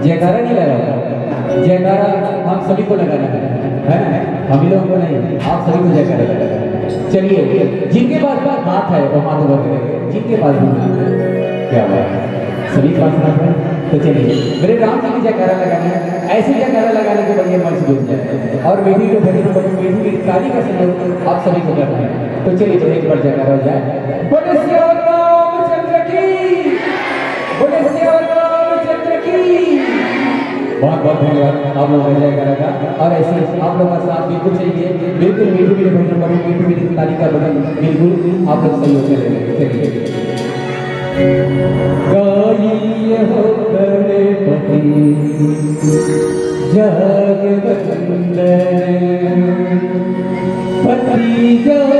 जयकारा नहीं लगा, जयकारा हम सभी को लगाना है ना, हम ही लोगों को नहीं, आप सभी को जयकारा लगाना। चलिए, जिनके पास हाथ है वो हाथ ऊपर करेंगे, जिनके पास भी हाथ है, क्या बात है, सभी पास हाथ है। तो चलिए मेरे राम जी की जयकारा लगाना है, ऐसे जयकारा लगाने के बढ़िया मन से जुड़ जाए और मीठी जो भजन बड़ी मीठी ताली का सहयोग आप सभी को करना है। तो चलिए तो एक बार जयकारा हो जाए। बोले श्याम रामचंद्र की, बोले श्याम रामचंद्र की। बहुत बहुत धन्यवाद आप लोगों का जयकारा का। और ऐसे आप लोगों का साथ बिल्कुल चाहिए, बिल्कुल मीठी मीठी भजन बड़ी मीठी मीठी ताली का बदल बिल्कुल आप लोग सहयोग करेंगे। चलिए गाइए हो गणपति जग वंदन, पति जग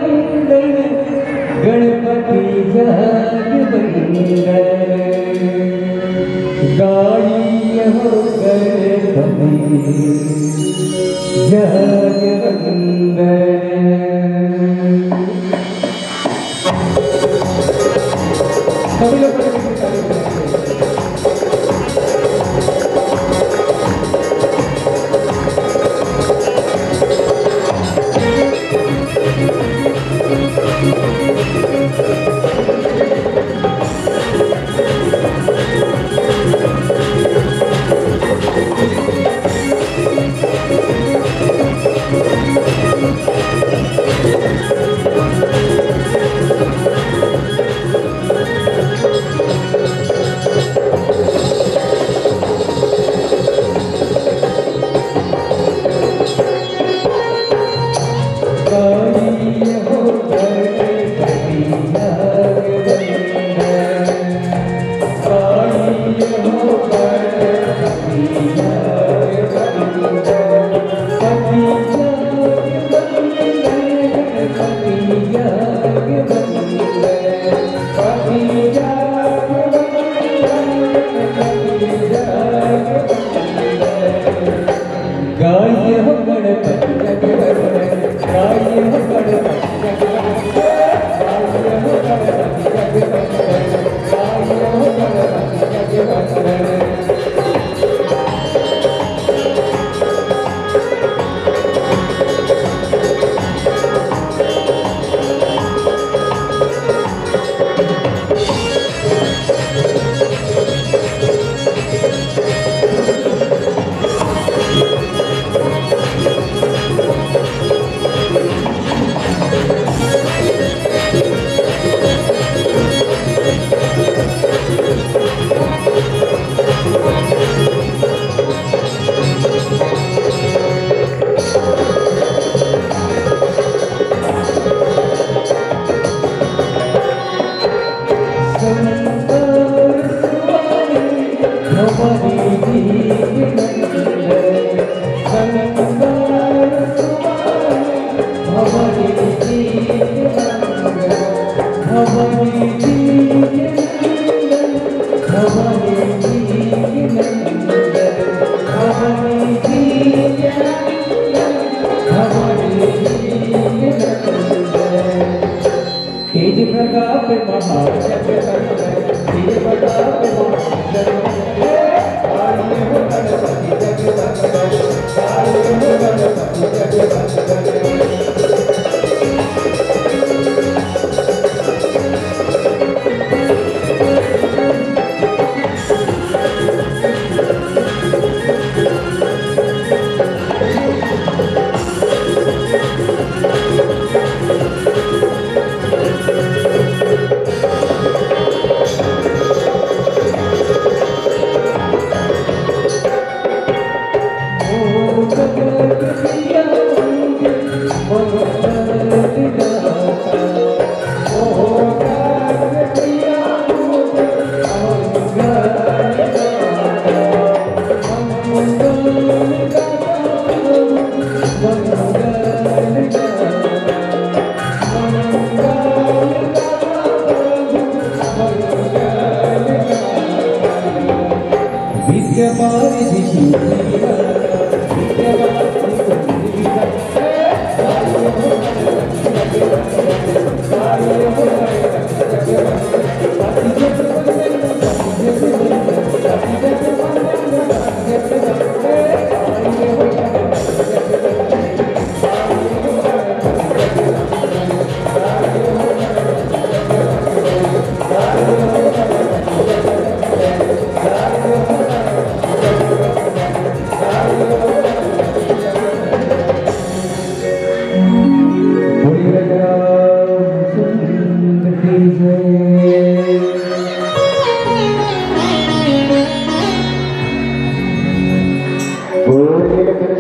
वंदन, गणपति जग वंदन। गाइए हो गणपति जग वंदन। सभी लोग भवानी जी के नंदन, भवानी जी के नंदन, भवानी जी के नंदन, भवानी जी के नंदन। तेज प्रताप महाजगवंदन, तेज प्रताप महाजगवंदन, आइए हो गणपति जगवंदन, आइए हो गणपति जगवंदन।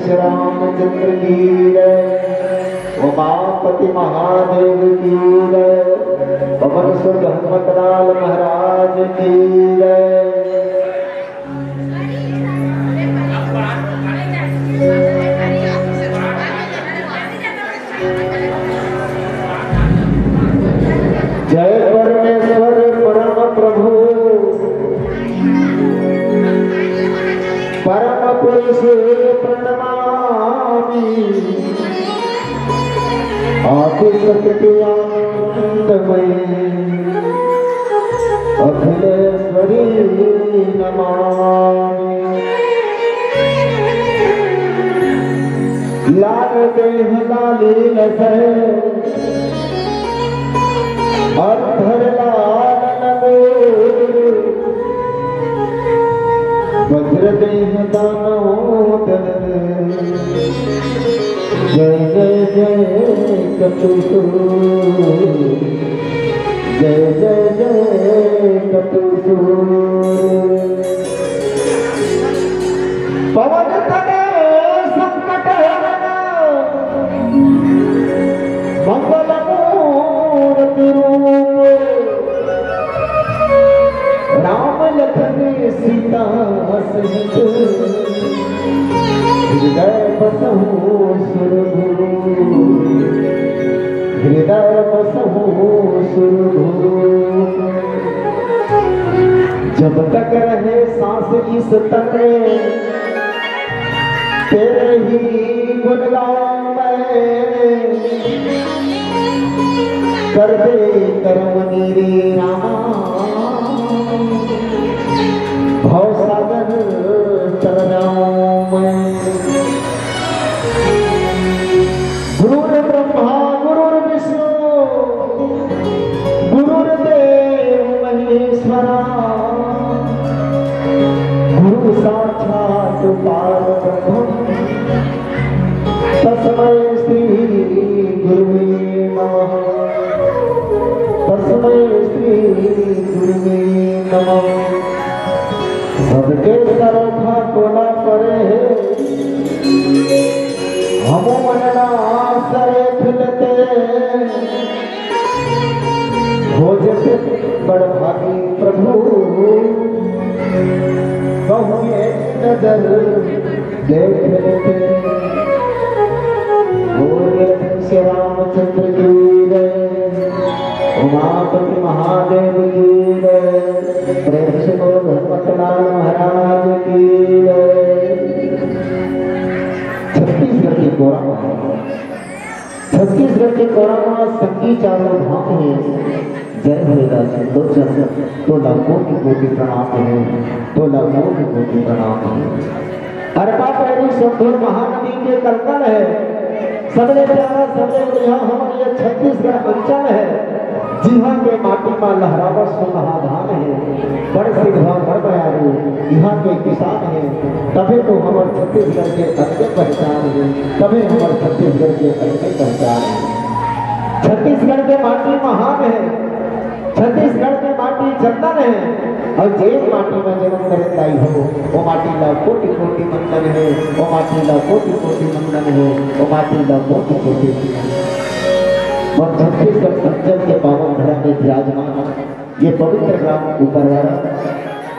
रामचंद्र की जय, उमापति महादेव की जय, पवन सुत हनुमतलाल महाराज की जय। जय परमेश्वर परम प्रभु परम पुरुष प्रणमामि, आदि सत्य आनंदमय अखिलेश्वरी नमामि। लाल देह लाली लसै अर्धर लाल नगोर, वज्र देह दानोदर, जय जय जय कपिसूर, जय जय जय कपिसूर। पवन तनय संकट हरण मंगल मूर्ति रूप, राम लखन सीता सहित हृदय बसहु सुरगुरु, हृदय बसहु सुरगुरु। जब तक रहे सांस इस तन में, तेरे ही गुण गाऊं मैं, कर दे कर्म मेरे रामा, भव सागर तर जाऊं मैं। गुरुर ब्रह्मा गुरुर्विष्णु गुरुर्देव महेश्वरा, गुरु साक्षात् परब्रह्म तस्मै श्री गुरुवे नमः, तस्मै श्री गुरुवे नमः। सबके सरोखा कोना करे हम मनना सरे फिलते, हो जते बड़ भागी प्रभु बहु एक नजर देख लेते। बोले श्री रामचंद्र की जय, उमापति महादेव की जय। प्रेम से बोलो हनुमतलाल महाराज की जय। छत्तीसगढ़ की कोरामा, छत्तीसगढ़ के कोरामा संगी चारों धाम है। जय भोलेदास तो चल तो लाखों की कोटि प्रणाम है, तो लाखों की कोटि प्रणाम है। अरबा पैरी सोधुर महानदी के कलकल है, सबले प्यारा सबले बढ़िया हमारे ये छत्तीसगढ़ अंचल है। जिहा के माटी में लहरावा सुमहाधान है, बड़ सिद्धा बड़ बयारी यहाँ के किसान है। तभी तो हमारे छत्तीसगढ़ के अच्छे पहचान है, तभी हमारे छत्तीसगढ़ के अच्छे पहचान है। छत्तीसगढ़ के माटी महान है, छत्तीसगढ़ की माटी चंदन है। और जेल माटी में जन्म करता ही हो, वो माटी ला कोटि कोटि मंडन है, वो माटी ला कोटि कोटि मंडन है, वो माटी ला कोटि कोटि। और छत्तीसगढ़ अंचल के पावन धरा में विराजमान ये पवित्र ग्राम ऊपरवाड़ा,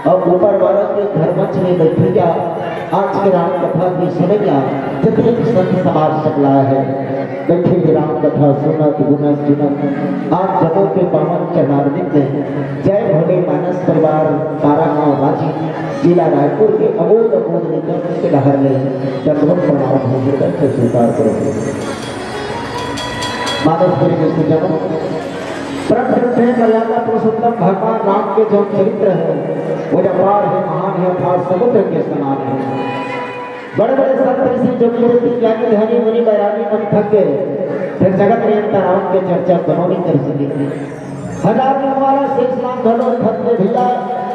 और ऊपरवाड़ा के घर मंच में बैठेगा आज के राम कथा की सुनेगा। जितने संत समाज सकला है बैठे राम कथा सुनत गुनत चुनत आज जगों के पावन चरणारविंद में। जय भोले मानस परिवार तारागांव रांची जिला रायपुर के अबोध अबोध निकट के लहर में दंडवत प्रणाम होकर से स्वीकार करो। मानस परिवार से जब परम मर्यादा पुरुषोत्तम भगवान राम के जो चरित्र है वो अपार है, महान है, अथाह समुद्र के समान है। बड़े बड़े संत ऋषि जोगी ज्ञानी ध्यानी मुनि बैरागी मन थक गए, फिर जगत नियंता राम के चर्चा बनोनी कर सके। हजार वाला शेष नाम धनो थक में भिजा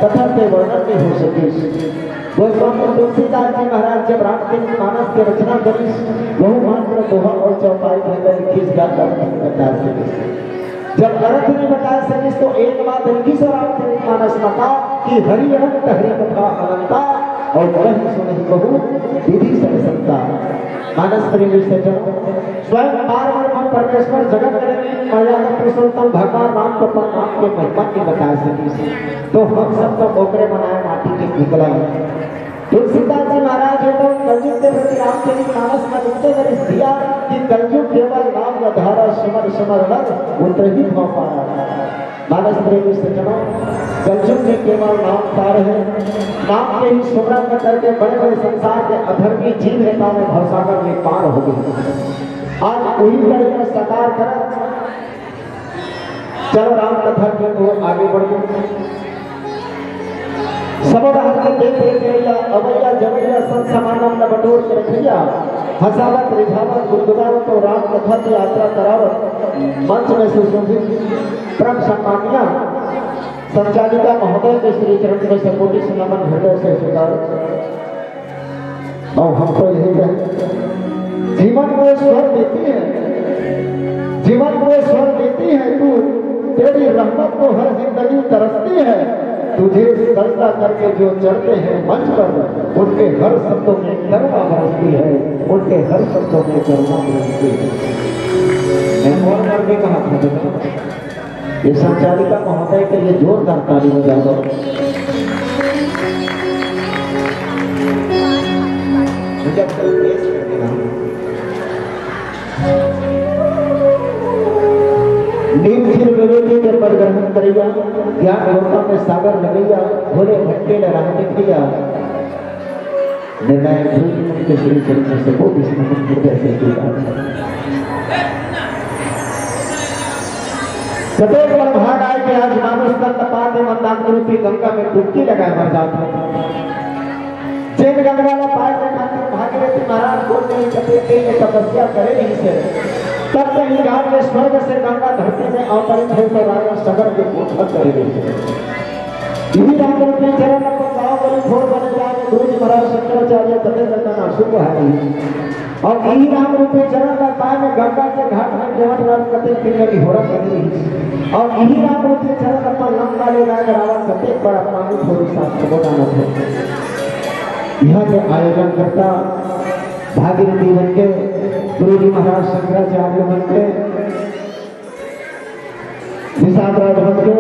तथा के वर्णन में हो सके। गोस्वामी तुलसीदास जी महाराज जब राम के मानस की रचना करी, बहु मात्र दोहा और चौपाई में लिखी बता सके। जब अर्थ नहीं बता सके तो एक बात लिखी सो रामचरितमानस मता कि हरि अनंत हरि कथा अनंता और वही सुनि बहु विधि सरसंता। मानस प्रेमी से स्वयं पारब्रह्म परमेश्वर जगत में मर्यादा पुरुषोत्तम भगवान राम को नाम के महिमा की बता सके, तो हम सब तो ओकरे बनाए माटी के निकला। तुलसीदास जी महाराज है तो कलयुग के प्रति रामचरितमानस का लिखते हुए दिया कि कलयुग केवल नाम का धारा सुमर सुमर नर उतरही भाव पाया। मानस प्रेमी सज्जनों, कलयुग में केवल नाम सार है, नाम के ही सुमरन में करके बड़े बड़े संसार के अधर्मी जीव नेता में भवसागर में पार हो गए। आज वही लड़का साकार कर चलो राम कथा के तो आगे बढ़ गए। सब देख रैया अवैया जवैया संत समागम न बटोर के रखिया, हसावत रिझावत गुदगुदावत और राम कथा की यात्रा करावत मंच में सुशोभित परम सम्मानिया संचालिका महोदय के श्री चरण में सकोटि से नमन हृदय से स्वीकार। और हमको यही कहें, जीवन को स्वर देती है, जीवन को स्वर देती है तू, तेरी रहमत को हर जिंदगी तरसती है। तुझे सजदा करके जो चढ़ते हैं मंच पर उनके हर शब्दों में करुणा बरसती है, उनके हर शब्दों में करुणा बरसती है। मैं और करके कहा था ये संचालिका महोदय के लिए जोरदार ताली बजाओ। विवेकी के पद ग्रहण करिया, ज्ञान लोका में सागर लगैया, भोले भट्टे ने राह दिखिया। निर्णय के श्री चरित्र से को विष्णु हृदय से सदैव पर भाग आए कि आज मानुष का तपाते मंदाकिनी रूपी गंगा में डुबकी लगाए मर जाते। जैन गंगा वाला पार में खातिर भागीरथी महाराज को नहीं कटे के तपस्या करे नहीं से तब कहीं घाट में स्वर्ग से गंगा धरती में अवतरित हो तो राजा सगर के कोठा करे यही राम के चरण पर गांव बलि भोर बन जाए गुरु जी महाराज शंकराचार्य तथे रतना शुभ है। और यही राम रूपी चरण का पाए में गंगा के घाट में केवल राम कते किंगरी हो रहा करी। और यही राम रूपी चरण पर लंका ले राज रावण कते पर अपमानित थोड़ी सा बोलाना है। यहाँ के आयोजन करता भागीरथी बन के गुरु जी महाराज शंकराचार्य बन के विशाखराज बन के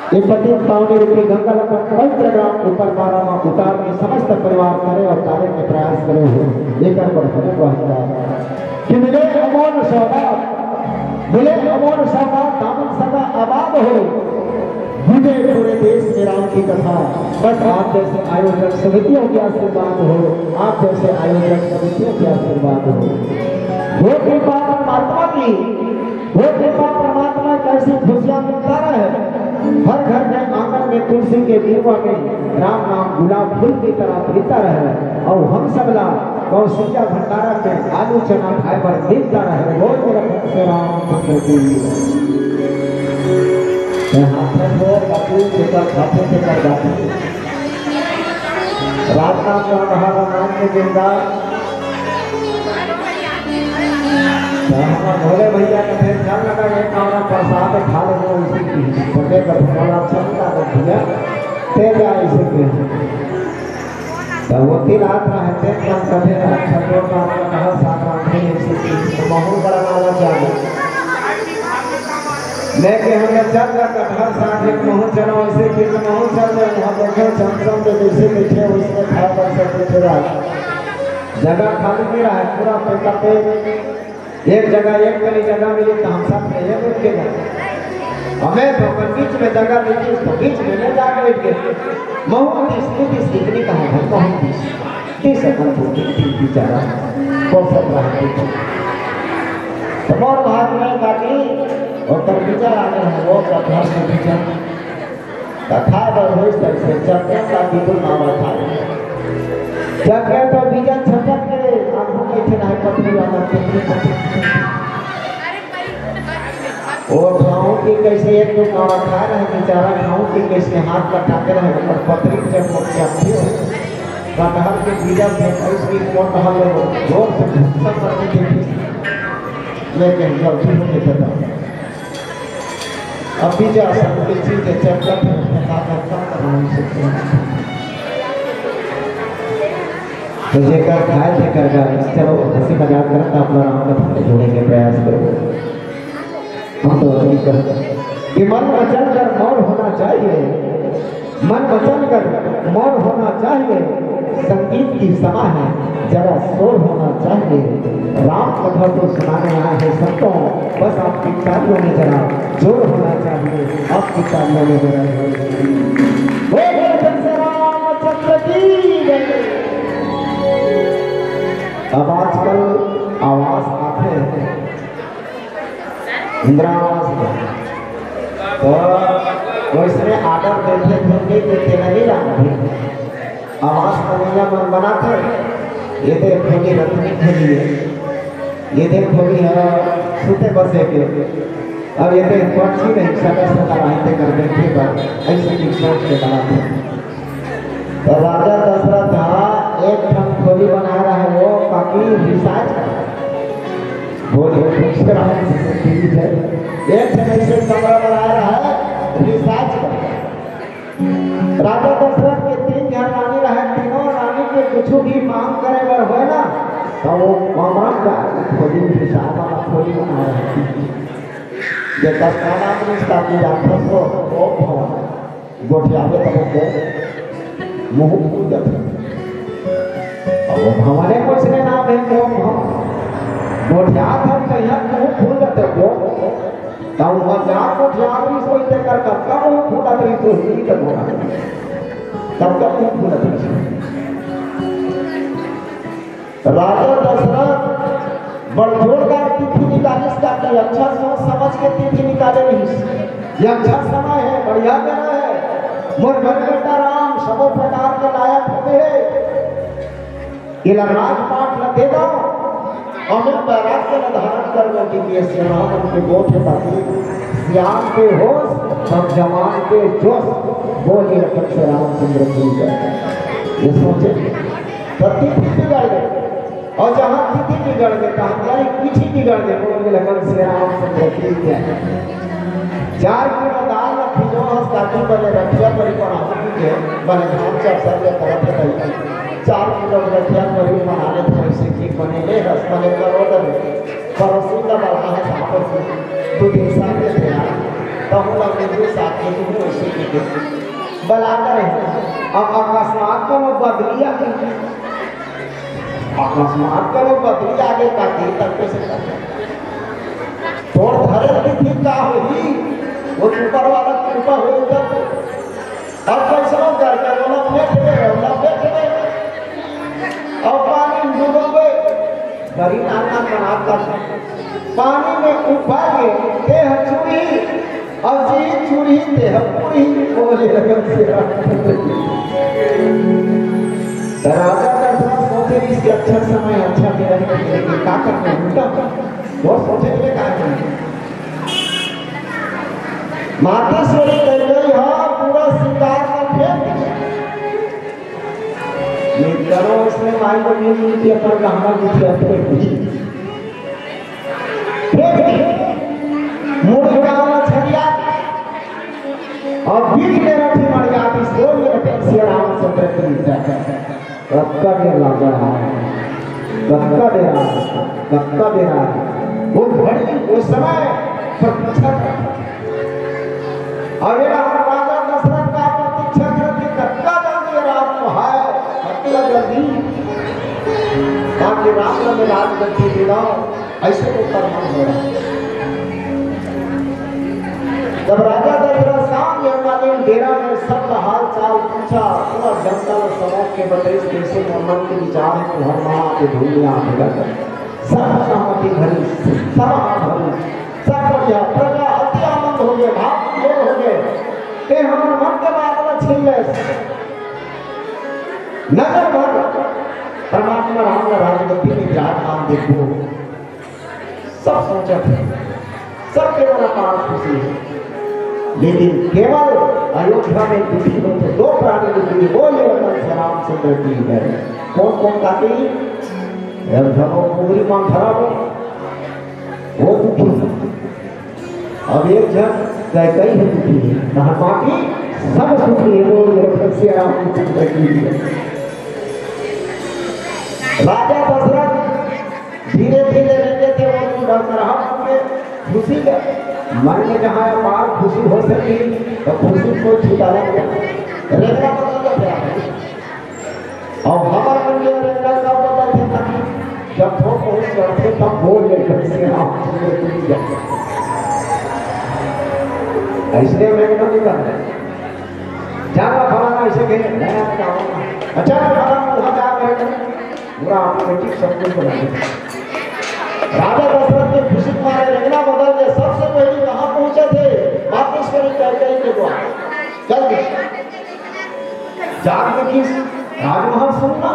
ये पति पावनी रूपी गंगा का पवित्र ग्राम ऊपर मारा उतार के समस्त परिवार करे और तारे के प्रयास करे हुए एक कि मिले अमोल सौगात, मिले अमोल सौगात दामन सदा हो, गूंजे पूरे देश में राम की कथा। बस आप जैसे आयोजक समितियों के आशीर्वाद हो, आप जैसे आयोजक समितियों के आशीर्वाद हो। वो कृपा परमात्मा की, वो कृपा परमात्मा कैसी खुशियां मिलता रहे। हर घर में आंगन में तुलसी के दीवा में राम नाम गुलाब फूल की तरह खिलता रहे। और हम सबला कौशिका भंडारा में आलू चना खाए पर मिलता रहे। वो मेरा से रामचंद्र जी हाथ में वो बाकी जेकर खाते से कर जाते रात नाम का बहारा नाम के जिंदा भोले भैया का फिर ख्याल लगा एक कामना प्रसाद खा लेंगे उसी की बड़े का भोला चलता रखिया फिर जाए इसे के तो वो तीन रात में हते काम करते हैं। छठों का कहा सात रात में इसी की बहुत बड़ा नाला चाहिए लेके हमने चल रहा कटहर साथ एक मोहन चला वैसे कि मोहन चल रहे वहाँ देखे चमचम के जैसे बैठे उसमें खा कर सब कुछ रहा जगह खाली नहीं रहा है पूरा पैसा पे एक जगह एक वाली जगह मिली तो हम सब एक उठ के गए। हमें तो बीच में जगह मिली तो बीच में ले जाकर बैठ गए। मोहन की स्थिति सीखने का है मोहन की 30 सेकंड की जगह बहुत सब रहा तो और भाग में बाकी और तर विचार आ गए हैं वो कथा से विचार कथा पर हो इस तरह से जब का बिल्कुल नाम था जब है तो विजय छटक के आंखों के थे नहीं पत्नी वाला और गाँव की कैसे एक तो नाम खा रहे बेचारा गाँव की कैसे हाथ कटाते रहे और पत्नी जब मुख्य हो कटहर के बीजा में कैसे कौन हल जोर से सब करके देखी लेकिन गलती हो गई अभी जा सकते चीज है चैप्टर तो जेकर खाए जेकर गाय चलो हंसी मजाक करता अपना राम का जोड़ने के प्रयास करो। हम तो नहीं करते कि मन वचन कर मौन होना चाहिए, मन वचन कर मौन होना चाहिए। संगीत की समा है जरा शोर होना चाहिए। राम कथा तो सुनाने आए हैं संतों बस आपकी तालियों में जरा जोर होना चाहिए। आपकी तालियों में जरा रामचंद्र की। अब आजकल आवाज आते हैं इंद्रावास तो वैसे आर्डर देते देते नहीं रहा आवाज का मन बनाते ये देख खोली रत्नी खोली है ये देख खोली है सूते बसे के अब ये देख पक्षी नहीं समय से लड़ाई कर देते पर ऐसे की सोच के बनाते तो राजा दशरथ एक ठन खोली बना रहा है वो बाकी रिसर्च बोले एक ठन ऐसे कमरा बना रहा है रिसर्च राजा दशरथ के 3 घर रानी रहे तीनों रानी के कुछ भी मांग करे अगर हो ना तो वो कमरा का खोली हिसाब वाला खोली बना रहा है ये दस्ताना रिश्ता की जाता तो वो गोठियावे तो को मुंह फूल जाता अब वो भवाने कुछ ने नाम है वो गोठिया था कहीं मुंह फूल जाते वो तब मजाक को ठाकरी सोई ते कर कब वो फूला तो तो ही तक होगा तब वो फूला तो राजा दशरथ बड़ जोरदार तिथि निकाली इसका कि अच्छा सोच समझ के तिथि निकाले नहीं ये अच्छा समय है बढ़िया समय है मोर घर बेटा राम सब प्रकार के लायक होते हैं ये राजपाट न दे दो अमित बैराग के निर्धारण कर लो कि श्री राम उनके गोठ है बाकी श्याम के होश और जवान के जोश बोली रखन से रामचंद्र जी ये सोचे प्रति बिगड़ गए और जहाँ तिथि बिगड़ गए कहा पीछे बिगड़ गए बोल लगन श्री रामचंद्र जी क्या 4 किलो दाल भिजो काटी बने रखिया परिपरा के बने धान चाप सर्वे करते रही 4 किलो रखिया परी बनाने थे ऐसे की बने ले रस बने करोड़ पड़ोसी का बढ़ा है साहब से 2 दिन साथ थे तो हम लोग ने साथ में तुम ऐसे की बलाकर अब अकस्मात को बदलिया अकस्मात को बदली आगे का दिन तक कैसे कर तोड़ धरे की थी का हुई वो ऊपर वाला कृपा हो जाता अब कैसे करके बोला फेंक दे और पानी डूबोगे गरीब नाना बनाता पानी में उबाले देह चूड़ी और जी चूड़ी देह पूरी बोले लगन से राजा दशरथ सोचे इसके अच्छा समय अच्छा मेरा लेकिन का करना उल्टा वो सोचे के का करना मातेश्वरी कह गई हाँ पूरा शिकार का फेंक ये करो इसमें माई को मिल की अपन गहना की अपने कुछ मुड़ गाँव छरिया और बीच में रखी मर जाती सो में रखे श्री रामचंद्र की कक्का दे लगा है कक्का दे रहा है वो घड़ी वो समय प्रतीक्षा और ये राजा दशरथ का प्रतीक्षा करके कक्का जल्दी राम को है कक्का जल्दी ताकि राम में राजगद्दी देना ऐसे तो कर्म हो रहा जब राजा दशरथ शाम जन्मादिन डेरा में सब हाल चाल पूछा पूरा जनता ने समझ के बताई कैसे मन के विचार है हर माँ के दुनिया सब सहमति भरी सब भरी सब बढ़िया प्रजा अति आनंद हो गए भाव हो गए ते हम मन के बात छीन ले नगर भर परमात्मा राम का राजगद्दी में विराजमान देखो सब सोचा सबके मन पास खुशी है लेकिन केवल अयोध्या में दुखी हो तो दो प्राणी दुखी वो ये श्री रामचंद्र की है कौन कौन काटी पूरी मान खराब वो दुखी अब एक जन कई है दुखी है कहा बाकी सब सुखी है वो श्री रामचंद्र की है राजा दशरथ धीरे धीरे रहते थे वो डर रहा खुशी का मन में जहाँ अपार खुशी हो सकी तो खुशी को छुटाना रेखा बदल गया और हमारे मन में रेखा का बदल था जब वो पहुंच चढ़ते तब बोल लेकर से ऐसे मैं नहीं कर रहा जाना फलाना ऐसे कहे नया अच्छा फलाना वहाँ जा कर पूरा ऑटोमेटिक सब कुछ बना दिया राजा दशरथ के खुशी मारे रंगना बदल गए सबसे पहले कहां पहुंचे थे मातेश्वरी कैकेयी के द्वार जल्दी जाग में किस राजमहल सुनना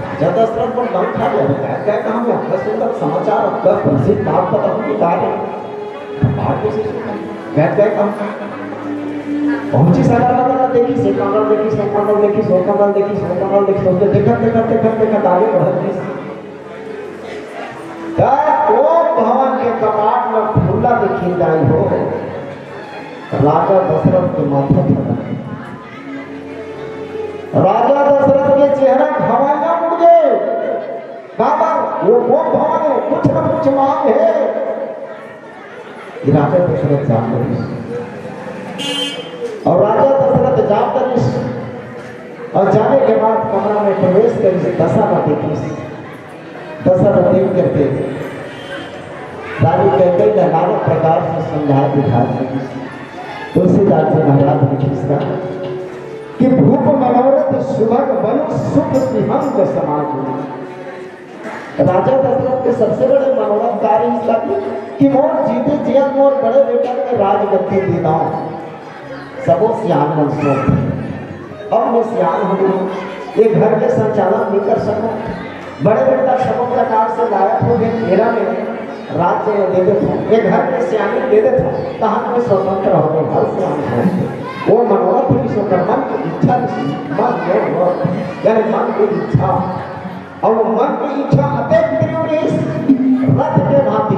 राजा दशरथ पर दम खा गया क्या कहा मैं अच्छा सुंदर समाचार का प्रसिद्ध बात पता होगी कार्य बात कैसे सुना क्या कहा पहुंची सदा देखी से कमल देखी सो कमल देखी सो कमल देखी सो कमल देखी सो देखा आगे बढ़ती वो भवन के कपाट में फूला दिखी जाई हो राजा दशरथ के माथा था राजा दशरथ के चेहरा घमाया उड़ गए बाबा वो भवन है कुछ न कुछ मांग है राजा दशरथ जानते और राजा दशरथ जानते और जाने के बाद कमरा में प्रवेश कर दशा देखी दशरथ देव करते रानी कैकेयी ने नाना प्रकार से समझा दिखाया तुलसीदास जी महाराज ने खिसका कि भूप मनोरथ सुभग बनु सुख सिंहंग समाज राजा दशरथ के सबसे बड़े मनोरथ कार्य इसका कि मोर जीते जियत मोर बड़े बेटा के राजगद्दी देना सबो सियान वंशों अब मैं सियान हूँ ये घर के संचालन नहीं कर सकूं बड़े बेटा सब प्रकार से लायक हो गए मेरा में राज्य दे देता एक घर के सियानी दे देता कहाँ में स्वतंत्र हो गए घर सियानी वो मनोरथ विश्वकर्मा की इच्छा मन यानी मन की इच्छा और मन की इच्छा रथ के भांति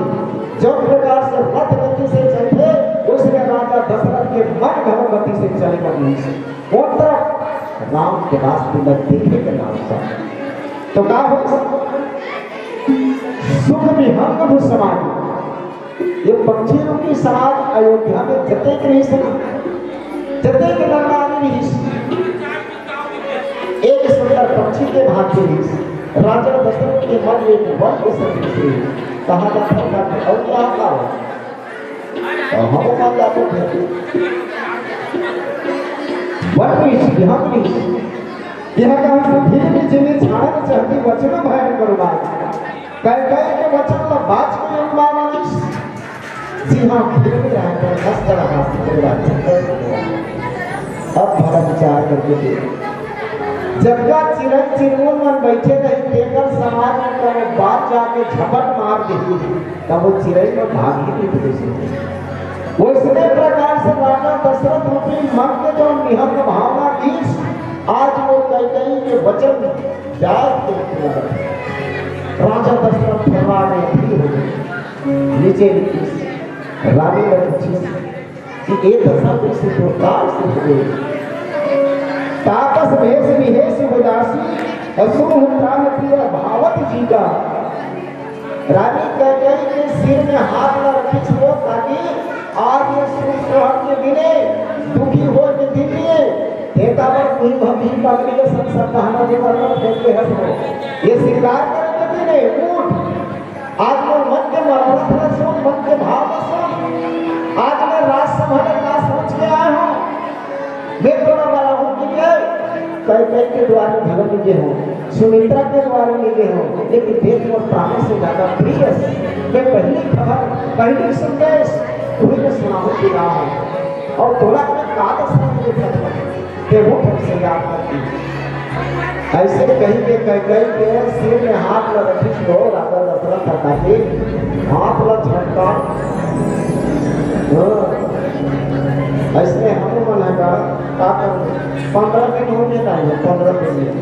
जो प्रकार से रथ गति से चलते उसने राजा दशरथ के मन घन गति से चलेगा वो तरफ राम के रास्ते में देखे के नाम से तो क्या हो सुख विहंग समाज ये पक्षियों की समाज अयोध्या में जतेक रही जतेक नरनारी एक सुंदर पक्षी के भांति राजा दशरथ के मन एक वन के सदृश कहा जाता है और क्या और हम मान जाते थे यह कहा धीरे धीरे छाड़ा चाहती वचन भयन करुणा कह के वचन का बात को अनुमान जी हाँ फिर भी रहकर हंस रहा अब भला विचार करके जब का चिरन चिरमुन मन बैठे नहीं देकर समाज में तब बात जाके झपट मार दी तब वो चिरई में भाग ही नहीं थे वो इसने प्रकार से राजा दशरथ रूपी मन के जो निहत भावना की आज वो कैकेयी के वचन जाग के राजा दशरथ फरमा में भी हो नीचे रानी ने पूछी कि ये दशा से प्रकार से हुए तापस भेष विहेश उदासी असुर प्राण प्रिय भावत जी का रानी कैकेयी के सिर में हाथ न रखी छो ताकि आज ये सुर के दिने दुखी हो के दिने एकावर कोई भक्ति पगड़ी के संसार कहना जो करना फेंके हंसो ये श्रृंगार करने के दिने उठ आज मैं मन के मनोरथ न सुन मन के भाव न सुन आज मैं राज संभालने का सोच के आया हूँ मैं तो न वाला हूँ कि कैकेयी के द्वारे भगत निजे हो सुमित्रा के द्वारे निजे हो लेकिन देश और प्राणों से ज्यादा प्रिय मैं पहली खबर पहली संदेश तुम्हें को सुनाऊं की रहा हूँ और थोड़ा मैं कागज समझ के वो से याद करती ऐसे कहीं के कैकेयी के सिर में हाथ न रखी तो राजा दशरथ हटा के हाथ ल झटका ऐसे हम मन है का 15 दिन होने चाहिए 15 दिन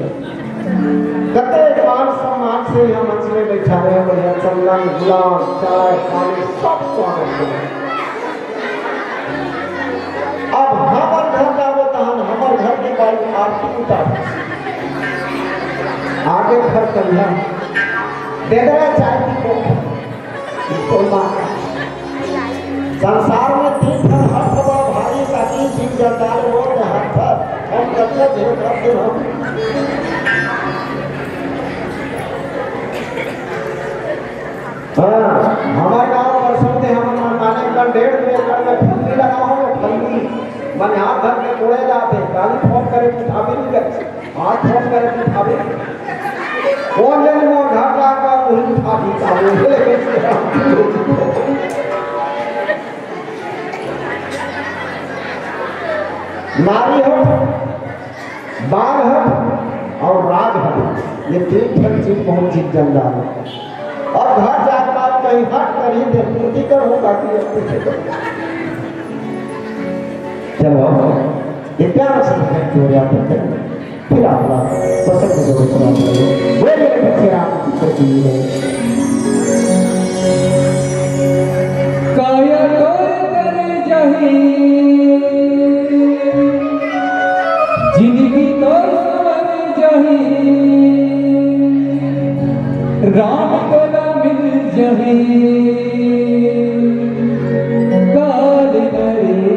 कते मान सम्मान से हम मंच में बैठा रहे बढ़िया चंदन गुलाब चाय पानी सब स्वागत करें अब हमार घर जावे तहन हमार घर के बाई आरती उतार आगे घर करिया दे देना चाय की कोई बात संसार में तीन हर खबर भारी काटी जीव जंजाल वो हाथ हम कतले झेल करते हो हमारे गाँव परसों से हम माने का 1.5 एकड़ में फल्ली लगा हो फल्ली मन हाथ धर के तोड़े जाते गाली फोन करे उठावे नहीं करे हाथ फोन करे उठावे कौन ले वो घर जाकर वही उठा दी का वो नारी हो बाघ हो और राज हो ये तीन चीज बहुत चीज जंजाल है और घर जाकर कहीं हट कर ही पूर्ति कर होगा कि चलो ये प्यार से हो जाते हैं फिर आप पसंद को सुना वो मेरे बच्चे आप करती है काया तोर करे जही जिंदगी तोर सवर जही राम तोला मिल जही काल करे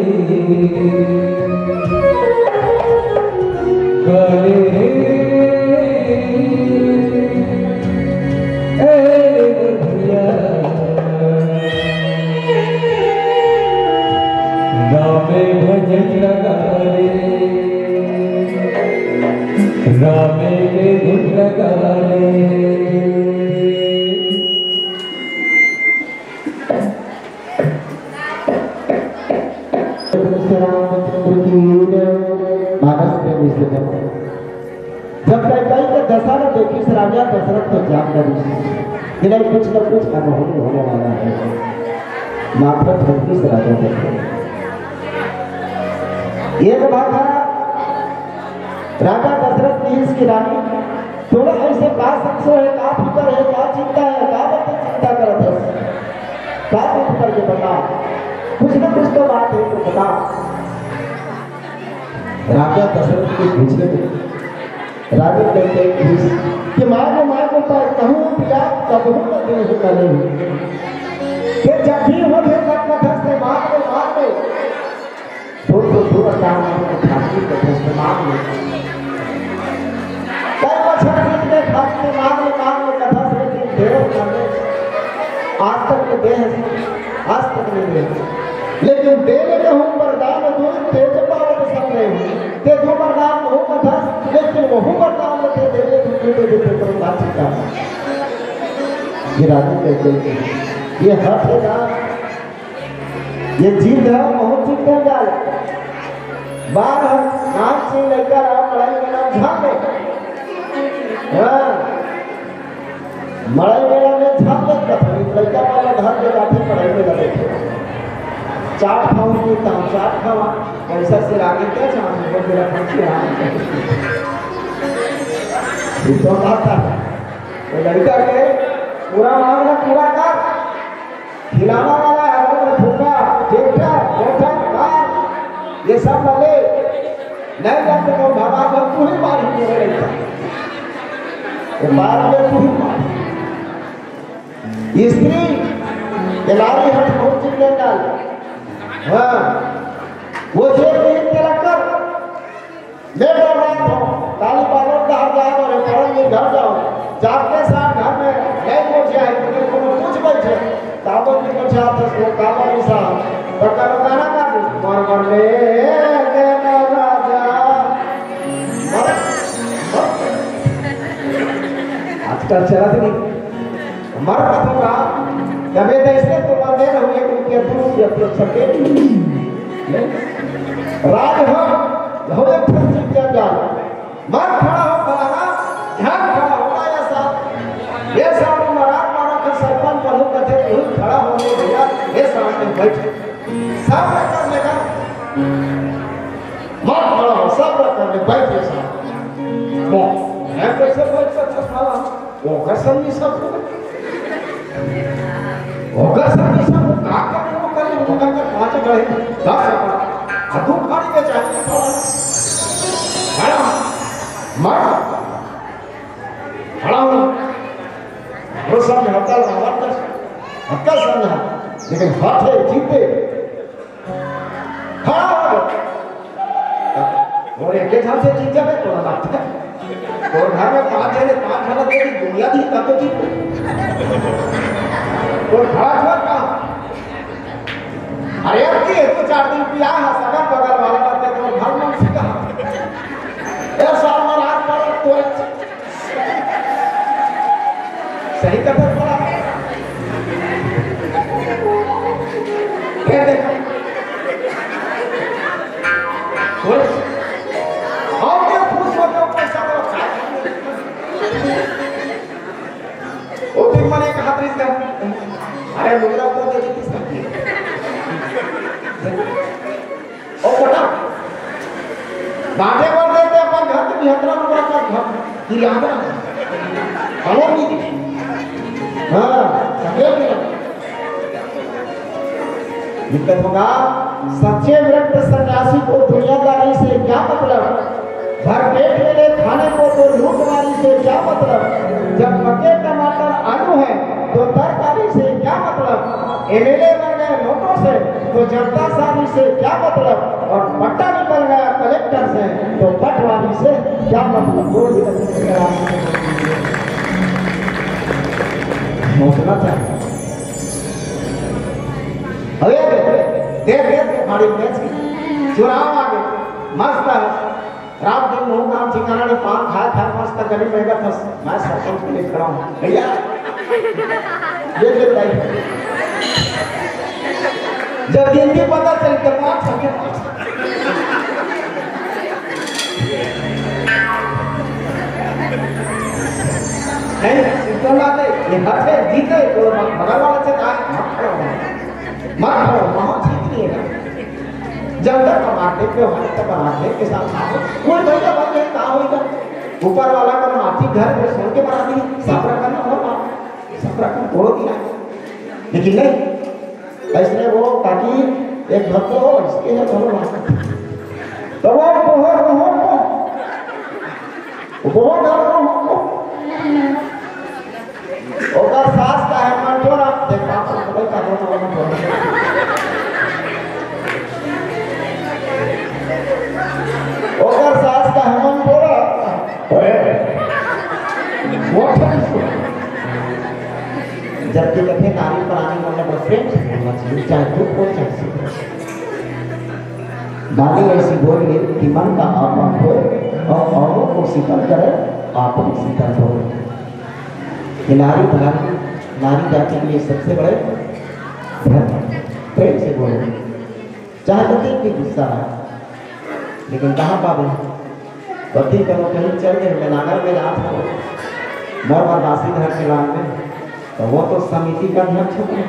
रामे भजन लगा रे रामे के धुन लगा रे जब कैकेयी के दशा ने देखी राजा दशरथ तो जान करी इन्हें कुछ न कुछ अनहोनी होने वाला है मात्र 36 राजा देखे एक बात है राजा दशरथ की इसकी रानी थोड़ा ऐसे का संशय है का फिक्र है का चिंता है का चिंता करत है का कुछ करके बता कुछ न कुछ तो बात है तो बता राजा दशरथ के पूछने में राजा कहते कि मार्गो पर कहूँ पिया तब न दे करे कि जब भी हो गए तब कथा से मार दूर काम खाती कथा से मार ले कई बछड़ के खाती मार ले कथा से ढेरों करने आज तक के देह आज तक नहीं लेकिन देने कहूँ वरदान दूर तेज पावत सब रहे ते जो वरदान हो कथा लेकिन वह वरदान ते देवे तो देते तो बात का ये राजू कहते हैं ये हट है ना ये जीत है बहुत जीत है गाल बार नाम से लेकर आप लड़ाई में नाम झाड़ हाँ मड़ाई मेला में झाड़ लड़का वाला घर के लाठी पढ़ाई में लगे चाट खाऊं की ताम चाट खावा ऐसा से आगे क्या चाहते हो मेरा पंछी ये तो बात है वो लड़का के पूरा मामला पूरा कर खिलाना वाला है वो भूखा जेठा जेठा कार ये सब लगे नहीं जानते तो बाबा को तू ही मार ही नहीं रहता वो मार में तू ही मार स्त्री लारी हट बहुत चिल्ले डाल हाँ वो जेब में के लगकर मैं डर रहा हूँ काली बालों का हर जाओ और पढ़न में घर जाओ जाके साथ घर में नहीं पहुँच जाए तो कोनो कुछ बैठे ताबत की कुछ आप तो काबा में साहब तो करो गाना का मर ले देना राजा आजकल चला नहीं मर कथूंगा जब ये देश में तो मरने रहूँ एक रुपया दूर या फिर सके राज हो होए फंसी जंजाल मर खड़ा हो फलाना ध्यान खड़ा होगा या साहब ये साहब मरार मारा का सरपंच बनू कथे तू खड़ा होने भैया ये सामने बैठ सब करने का मर खड़ा हो सब करने बैठ ये साहब वो मैं कैसे बैठ सकता साला वो कसम नहीं सब होगा सब सब का करने को करने को करके पांच गए 10 अधू खाने के चाहिए खड़ा मर खड़ा हो वो सब में हत्या लगा हत्या समझा लेकिन हाथ है जीते खड़ा हो और एक हाथ से जीत जाए तो बात है और घर में 5 जने तेरी दुनिया थी तब तो जीत और खड़ा हुआ कहाँ अरे अब की तो 4 दिन पिया है सगा बगल वाला करते तो घर में उसी कहाँ ऐसा मराद पर तो सही करते पड़ा क्या देखा बोल और क्या खुश होते हो पैसा तो ओ फिर मैंने कहा था इसका अरे मुगरा को देखी किस ओ बेटा बाटे कर देते अपन घर के 75 रुपया का घर किराया हेलो भी हां सफेद दिक्कत होगा सच्चे व्रत सन्यासी को दुनियादारी से क्या मतलब भर पेट मिले खाने को तो लूटमारी से क्या मतलब जब पके टमाटर आलू है तो तरकारी से क्या मतलब एमएलए बन गए नोटों से तो जनता शादी से क्या मतलब और पट्टा निकल गया कलेक्टर से तो पटवारी से क्या मतलब सोचना चाहिए देख हमारी मैच की चुनाव आ गए मस्त है रात दिन मुंह काम ठिकाना नहीं पान खा मस्त गली में गया था मैं सरपंच के लिए खड़ा हूं भैया ये बताइए जब हिंदी पता चल के बात सबके पास नहीं सिस्टम बात है ये हर से जीते तो बगल वाला से मत करो वहां जीत नहीं है जब तक मारते पे हमारे तक मारते के साथ कोई भैया बन गए कहाँ होगा ऊपर वाला का माटी घर में सोन के बना दी सफर करना और सफर कर तोड़ दिया लेकिन नहीं ऐसे वो ताकि एक भक्त हो इसके लिए चलो वास्ते तो वो ओकर सास का है मन थोड़ा देखा तो का ओकर सास का हमन थोड़ा जबकि कभी नारी प्राणी मतलब फ्रेंड्स मछली चाहे खुद को चाहे गाली ऐसी बोलिए कि मन का आपन हो और औरों को शीतल करे, आप भी शीतल हो। ये नारी धारी नारी जाति के लिए सबसे बड़े धर्म। प्रेम से बोलो, चाहे पति भी गुस्सा है, लेकिन कहाँ पावे पति करो कहीं चल गए मेलागर में रात हो मर बर्दासी घर के लाल में, तो वो तो समिति का अध्यक्ष होता है।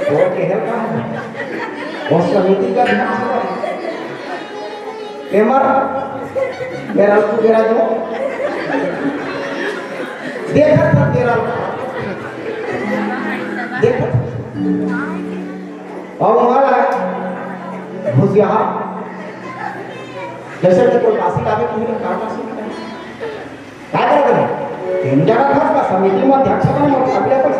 वो कहर का है, वो समिति का अध्यक्ष होता है। केमर केरल को गेरा जो देखा था केरल देखा और हमारा भुजिया जैसे कि कोई मासिक आगे तुम्हें काम क्या करें तीन जगह खास का समिति में अध्यक्ष बने और अगले पर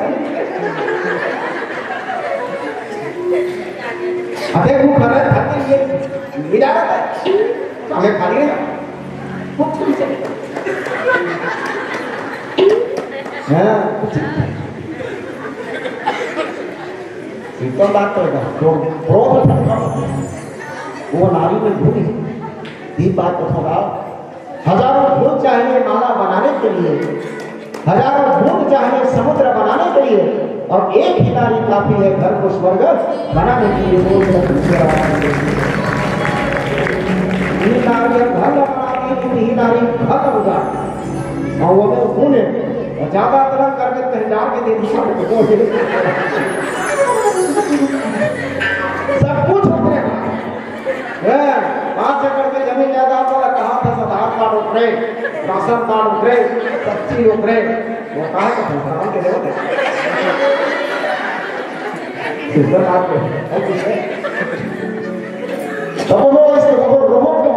अबे वो कर रहे खाते ये मिला रहा है हमें खाली है कुछ नहीं चलेगा हाँ तो बात करेगा जो क्रोध वो नारी में भूली ये बात को थोड़ा हजारों फूल चाहिए माला बनाने के लिए, हजारों फूल चाहिए समुद्र बनाने के लिए, और एक ही नारी काफी है घर को स्वर्ग बनाने के लिए। ये नारी घर बनाती है, ये नारी घर होगा और वो में खून है और ज्यादा तरह करके कहीं डाल के दे सब कुछ होते हैं। 5 एकड़ में जमीन जायदाद वाला कहा था आधार कार्ड उतरे, राशन कार्ड उतरे, सब्जी उतरे, वो कहा कि संसार के देवते सिद्धर आप है किसे तो वो इसके वो रोबोट को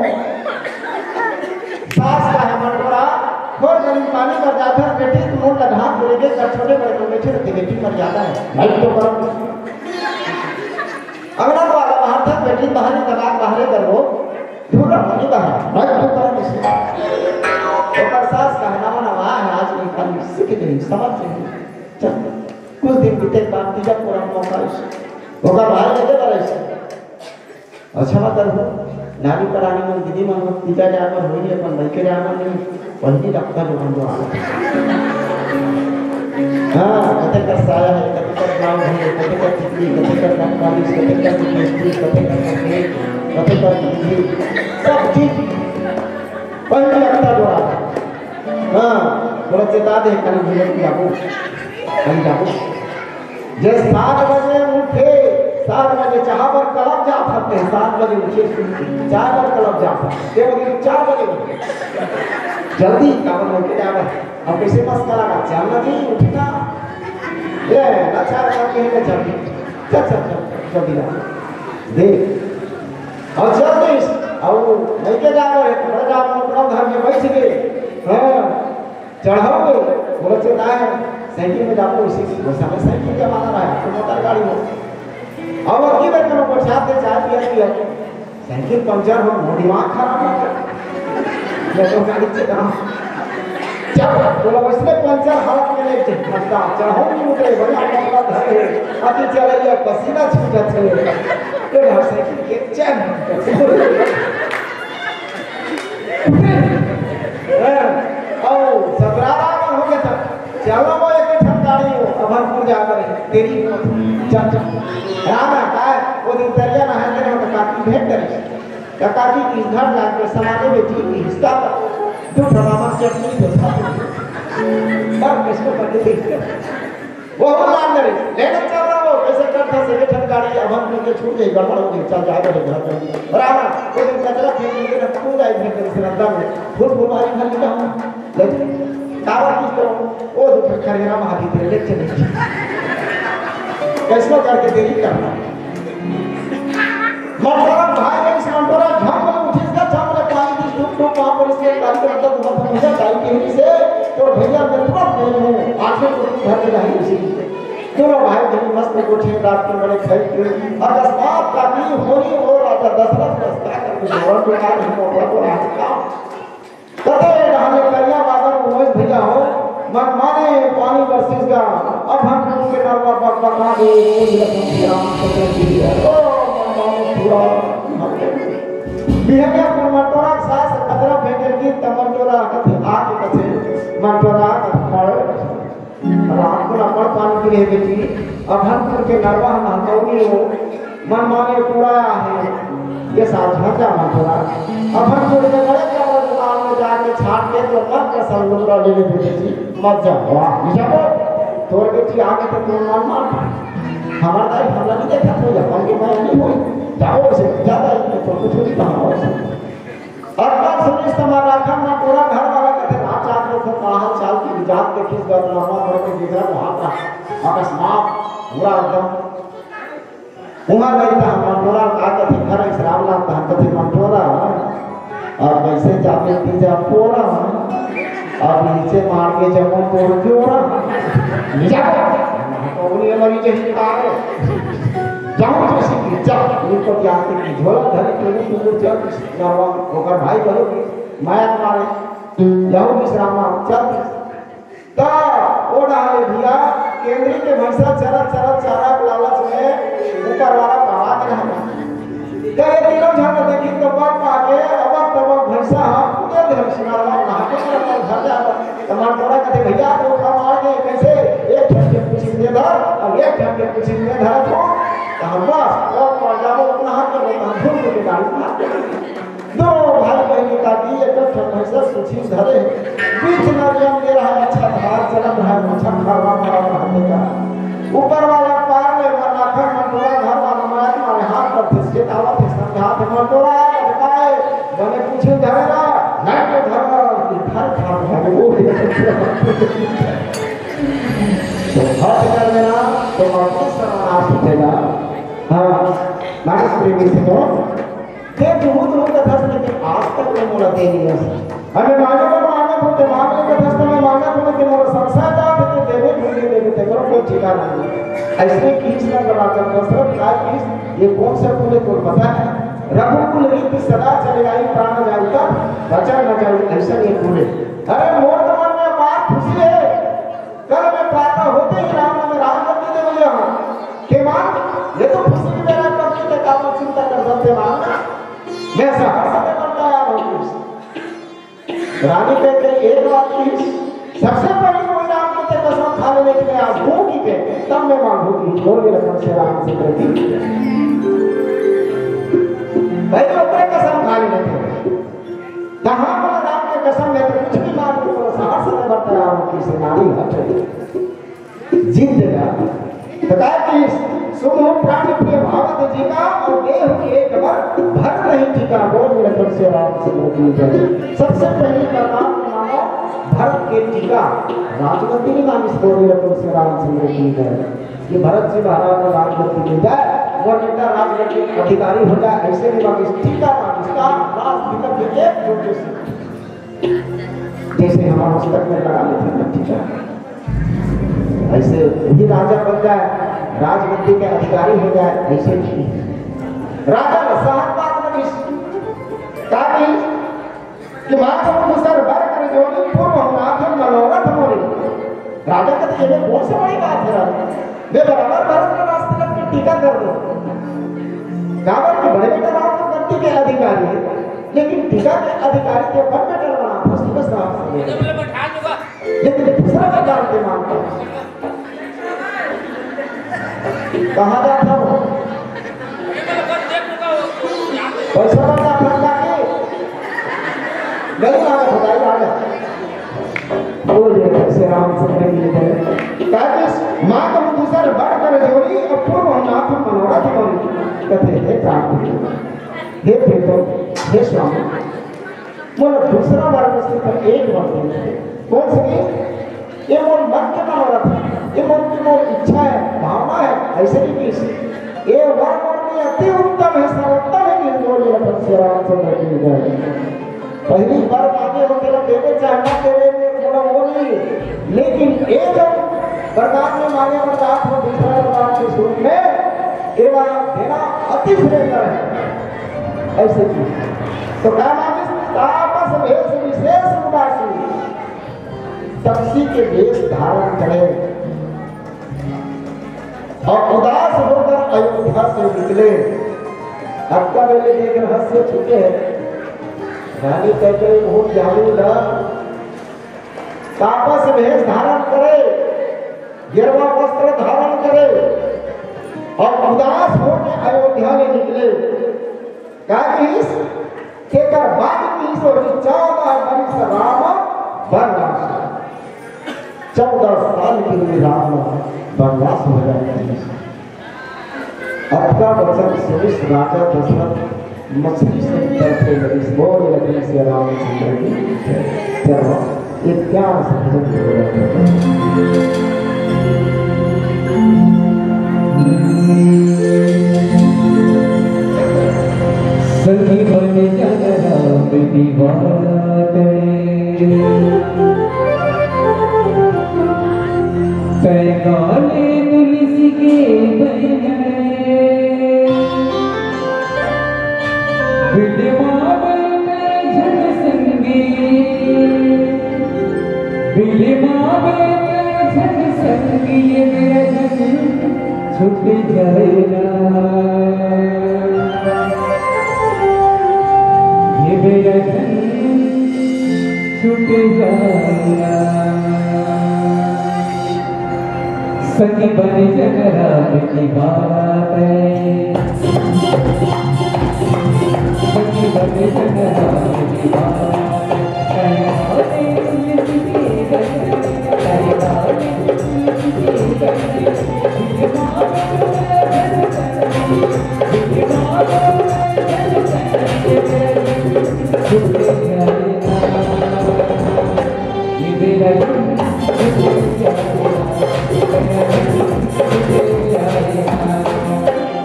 सास का है मनोरा और जमीन पानी पर जाता है बेटी तुम का ढाक लेके कर छोटे बड़े को बेटे रहते बेटी मर जाता है भाई तो करो अगला वाला बाहर था बेटी बाहर दबाग बाहर कर वो पूरा नहीं कहा भाई तो करो इसे तो पर सास का नाम नवा है आज नहीं कल सीख गई समझ गई चल कुछ दिन बीते बाद तीजा पूरा मौका होगा बाहर लेके कर ऐसे अच्छा बात है नारी करानी में दीदी मन तीजा जाकर होई है अपन लड़के जाना नहीं वही डॉक्टर लोगों को आ हां कते का साया है कते का गांव है कते का चिकनी कते का कालीस कते का मिस्त्री कते का कते का सब चीज पहले लगता जोड़ा हां बोला चेता दे कल भूल की आपको कल जाओ जे 7 बजे उठे 7 बजे चाह पर क्लब जा सकते हैं 7 बजे उठे चाय पर क्लब जा सकते हैं 4 बजे जल्दी काम लेके जाओ अब कैसे मस्त लगा चलना नहीं उठना ये अच्छा काम के लिए जल्दी चल जल्दी जा देख और जल्दी और लेके जाओ थोड़ा जाओ अपना घर में बैठ गए हां चढ़ाओ बोले चलता है साइकिल में जाओ इसी वो समय साइकिल का माना रहा है तो मोटर गाड़ी हो और की बात करो प्रसाद दे चाय पिया साइकिल पंचर हो दिमाग खराब हो ये तो गाड़ी से कहां चल बोला इसने पंचर हालत में ले खस्ता चढ़ो नहीं उतरे बड़ा मामला धरे अति चलिए पसीना छूटा चले तो हर साइकिल के चैन ओ सतरारा में हो गया चलो वो एक ठंडाड़ी हो अभरपुर जाकर तेरी चल रामा का वो दिन दरिया ना है तेरे में काकी भेंट करे काकी की घर जाकर समाने बेटी की हिस्सा दो ठमामा चटनी तो था पर किसको पता देख कर वो मान ले लेने चल रहा वो कैसे करता से ठंडाड़ी अभरपुर के छूट गई गड़बड़ हो गई चल जाए घर में रामा वो दिन कचरा फेंक के रख कूद आई भेंट कर रंदा में फुल बीमारी भर लिया लेकिन दावा की तो वो दुख खरेरा महादी तेरे ले चले कैसे करके देरी करना मतलब भाई इस मंटोरा झम उठिस का झम रे पानी की धूप को वहां पर इसके गाड़ी के अंदर बहुत मुझे गाड़ी के हिस्से से तो भैया मैं तुरंत नहीं हूं आंखें को घर में नहीं उसी दोनों भाई जब मस्त कोठे रात के बड़े खाई के अकस्मात काटी होनी हो रहा था दशरथ रास्ता करके जोर के बाद हम को रात का कते रहने करिया बादल मोहित भैया हो मन माने पानी बरसिस गा अब हम के नरवा बका दे श्री राम चंद्र जी ओ मन माने पूरा बिहगा मनटोरा सास कतरा भेजल की तमटोरा कथे आके कथे मनटोरा फल रात को नपड़ पानी की रहे बेटी अब हम के नरवा ना कौनी हो मन माने पूरा है ये साझा मनटोरा अब हम छोड़ के बड़े दुकान में जाके छाट के तो मत का संगुंडा ले ले बेटी मत जा वाह निजाबो तोड़ बेटी आगे तो तुम मान मार हमारा दाई हमला नहीं देखा तो जा हम के मैं नहीं हुई जाओ से ज्यादा इसमें तो कुछ नहीं कहा और बात सुनिस तुम्हारा राखा ना पूरा घर वाला कहते रात रात को कहा चाल की जात के किस बात नामा कर के दिखा तो हाथ अकस्मात पूरा एकदम उमर नहीं था मंटोरा का कहते घर इस रामनाथ था कहते मंटोरा और वैसे जाते थी जब पोरा और नीचे मार के जब पोर जोरा नीचे तो उन्हें मरी जैसी कार जाओ तो सीधी जाओ इनको त्यागते की झोला धरे तो नहीं तुम जब नरवा होकर भाई करोगे माया मारे जाओ विश्रामा चल ता ओढ़ा ले भैया केंद्री के भैंसा चरा चरा चारा लालच में ऊपर वाला कहा के रहना करे तीनों झंड देखी तो बात पाके अब तब भैंसा हम पूरे धर्म सिंगारवा नहाके घर जा तमाम तोड़ा कहते भैया तो खा मार के कैसे एक ठंडे कुछ दे धर और एक ठंडे कुछ दे धर तो हम बस और पर जाओ अपना हाथ में हम भूल के गाड़ी मार दो भाई बहन का दी एक भैंसा कुछ धरे बीच नरियम दे रहा है अच्छा धार चल रहा है अच्छा खरवा मारा रहने का ऊपर वाला पार ले मनाखर मंटोरा घर वाला मार मारे हाथ पर फिसके दावा थे समझा थे मंटोरा बताए बने कुछ धरेगा ना के घर घर खा है वो तो हाथ कर लेना तो आपको सर्वनाश उठेगा हां मानस प्रेमी से तो देख बहुत का दस लेकिन आज तक नहीं मोड़ा दे दिया हमें मांगे को मांगे तो मांगे का दस में मांगा तो कि मोर संसार का तो देवे ढूंढे देवे ते करो कोई ठिकाना नहीं ऐसे खींचना करा कर दशरथ का खींच ये कौन से पूरे को पता है रघुकुल रीति सदा चलेगा ही प्राण जाएगा बचा न जाए ऐसा ये पूरे अरे मोर तो मन में बात खुशी है कल में प्रातः होते ही राम ने राम मंदिर दे बोले हां के मान ये तो खुशी मेरा करके के काम चिंता कर सकते मान मैं सहर्ष से करता आया हूं रानी कहते एक बात की सबसे पहले कोई राम के कसम खा लेने के लिए आज भूखी के तब मैं मांगूंगी बोले रखन से राम से करती भाई तो अपने कसम खा लेने थे कहां पर राम के कसम में तो कुछ भी मांग तो सहर्ष से करता आया हूं कि से नारी हट जिंदा बताया कि सुनो प्राण प्रिय भागवत जी का और देह की एक बार भर नहीं टीका बोल रखन से राम से की जय सबसे पहले का नाम मानो भरत के टीका राजगद्दी की नाम इस बोल रखन से रामचंद्र की जय ये भरत जी महाराज को राजगद्दी मिल जाए वो बेटा राजगद्दी अधिकारी हो जाए ऐसे नहीं बाकी टीका पाकिस्तान राज तिलक के एक छोटे से जैसे हमारा पुस्तक में लगा लेते हैं टीका ऐसे भी राजा बन जाए राजगद्दी के अधिकारी हो जाए ऐसे नहीं राजा सहन बात नहीं ताकि कि माता को सर बर कर जोड़ी पूर्व नाथन मनोरथ मोरी राजा कहते ये बहुत से बड़ी बात है वे बराबर भरत के रास्ते तक की टीका कर दो काबर के बड़े बेटा राजगद्दी के अधिकारी लेकिन टीका के अधिकारी के पद में डरवाना था बस राम लेकिन दूसरा का जानते मानता कहाँ जाता हो पैसा बता अपना के नहीं आया खुदाई आ गया बोले कैसे राम से नहीं है ताकि मां को दूसर बढ़ कर जोड़ी और पूर्व नाथ मनोरथ बोली कहते हे प्राण हे प्रेतो हे स्वामी मोर दूसरा बार से पर एक बार कौन सी ये मोर मन के मनोरथ ये मन की मोर इच्छा है भावना है ऐसे ही किसी ये वर में अति उत्तम है सर्वोत्तम है कि बोल रखन से रामचंद्र की जय पहली बार मांगे हो तेरा देवे चाहना तेरे में थोड़ा बोली लेकिन एक जब वरदान में मांगे वरदान को दूसरा वरदान के स्वरूप में ये वाला देना अति श्रेष्ठ है ऐसे की तो क्या मांगे तापस भेष विशेष उदासी तपसी के वेश धारण करे और उदास होकर अयोध्या से निकले। अब का वेले देख रहस्य छुटे रानी कहते हो जाऊंगा तापस वेश धारण करे, गिरवा वस्त्र धारण करे और उदास होकर अयोध्या में निकले। केकर बाद की सो 14 वर्ष राम वनवास, 14 साल के लिए राम वनवास हो जाते। अब का वचन सुनिस राजा दशरथ मछली से तरफे लगी बोल लगी से रामचंद्र की चलो इत्यादि से भजन हो जाते। सखी बन जग राम दीवाना पैगाले तुलसी के बिलमा झन संगी, बिलमा झन संगी मेरा जन छुट जाएगा, ये मेरा जन छुट जाएगा। सखी बन जग राम की बात है, सखी बन जग राम की बात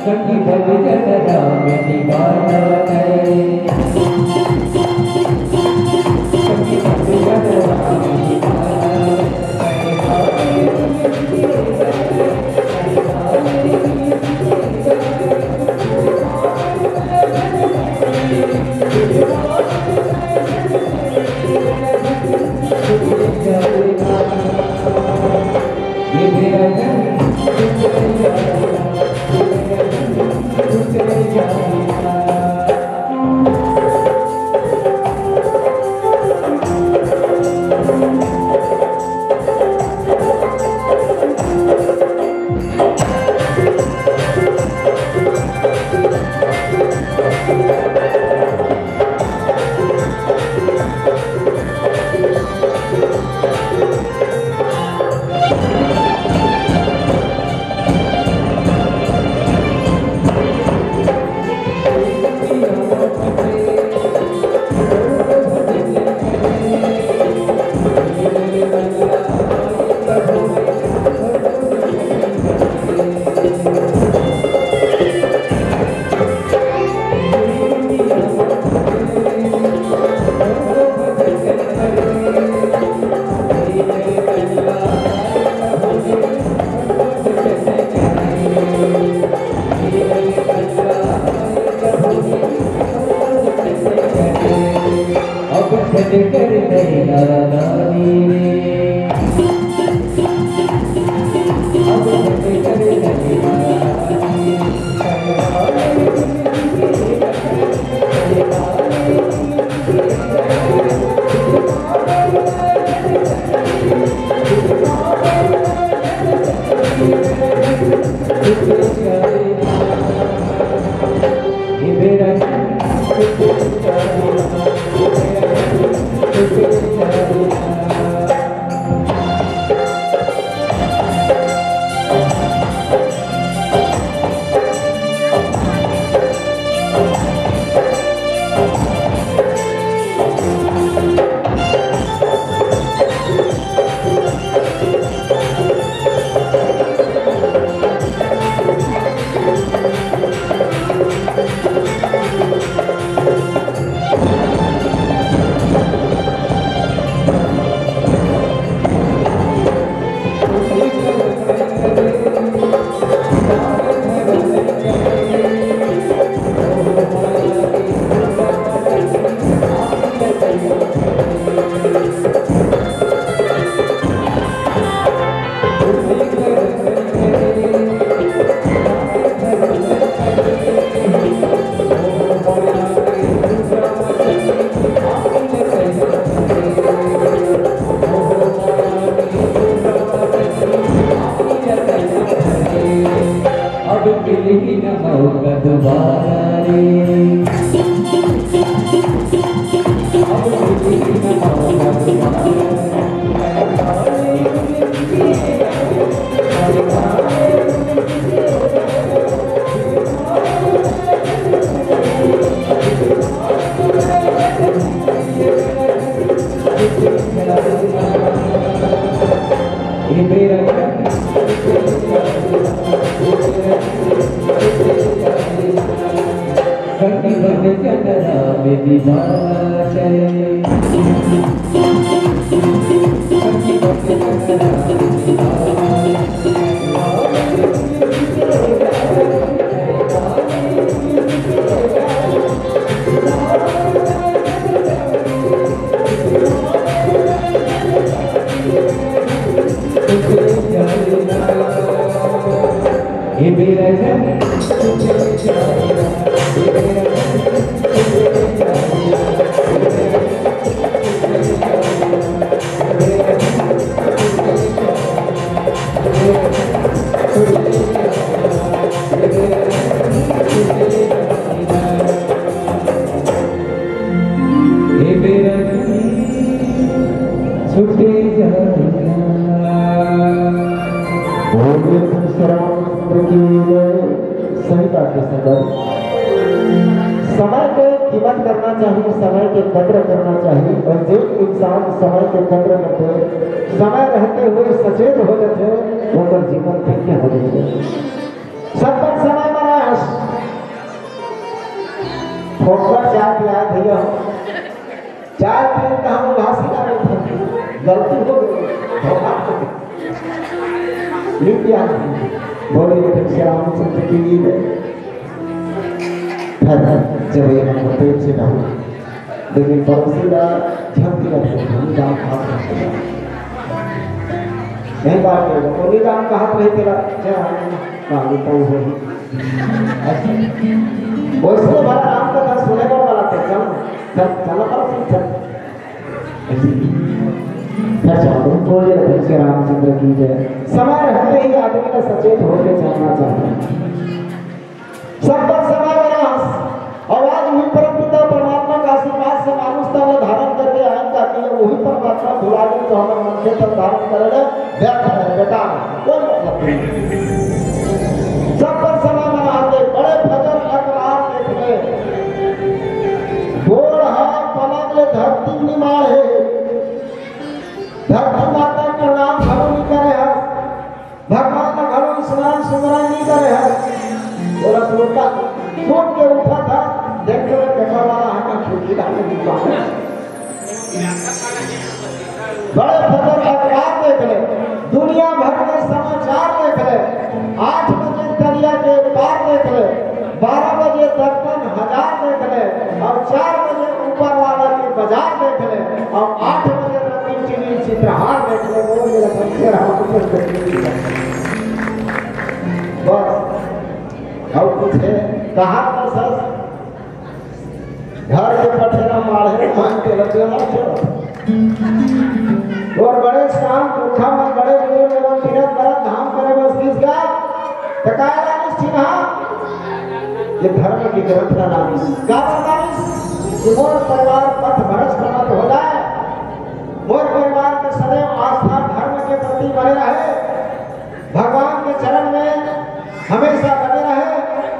सखी बन जग राम की बात है, सखी बन जग राम की अब मिली न मौका दोबारा रे, अब मिली न मौका दोबारा। घटी बन चंद्रा में दीवाना चले, घटी बन चंद्रा में दीवाना ये मेरा जन छुटे सविता के सदर समय के कीमत करना चाहिए, समय के कद्र करना चाहिए। और जो इंसान समय के कद्र करते, समय रहते हुए सचेत हो जाते, वो जीवन धन्य हो जाते। सब पर समय मना फोकट चाय पिया भैया, चाय पीने का हम उदासी का नहीं था, गलती हो गई, लिखिया बोले श्री रामचंद्र की जब ये हम पेट से डाल, लेकिन पड़ोसी का झपकी का नहीं बात करेगा कोई काम कहा तो तेरा वैसे भला राम का दस सुने वाला थे चल चल चलो बोले श्री रामचंद्र की जय। समय रहते ही आदमी का सचेत होकर चलना चाहिए। सब पर समय और आज वही परमपिता परमात्मा का आशीर्वाद से मानुषता में धारण करके आएगा कि वही परमात्मा भुला गए तो हमारे मन के तब धारण करेगा व्यर्थ है बेटा, कोई मतलब नहीं। सब पर समय मनाते बड़े फजर अकरार देखले गोड़ हाथ पलक ले धरती निमाहे, धरती माता का नाम घरों नहीं करे है, भगवान का घरों स्नान सुमरन नहीं करे है। बोला सोता सोच के उठा था, देखते हुए पेपर वाला है ना खिड़की डालने की बात है। बड़े फजर अखबार देख ले, दुनिया भर के समाचार देख ले, 8 बजे दरिया के पार देख ले, 12 बजे दर्पण हजार देख ले, और 4 बजे ऊपर वाला के बाजार देख ले, और 8 बजे रंगीन चिड़ी चित्रहार देख ले। वो मेरा बच्चे रहा बस और कुछ है कहा तो सर घर के पठेरा मारे मान के लगे और बड़े शाम दुखा में बड़े वीर एवं तीरथ भरत धाम करे बस किस का टकाया निश्चिन्हा ये धर्म की ग्रंथ का नाम क्या बताइए कि मोर परिवार पथ भ्रष्ट मत हो जाए, मोर परिवार के सदैव आस्था धर्म के प्रति बने रहे, भगवान के चरण में हमेशा बने रहे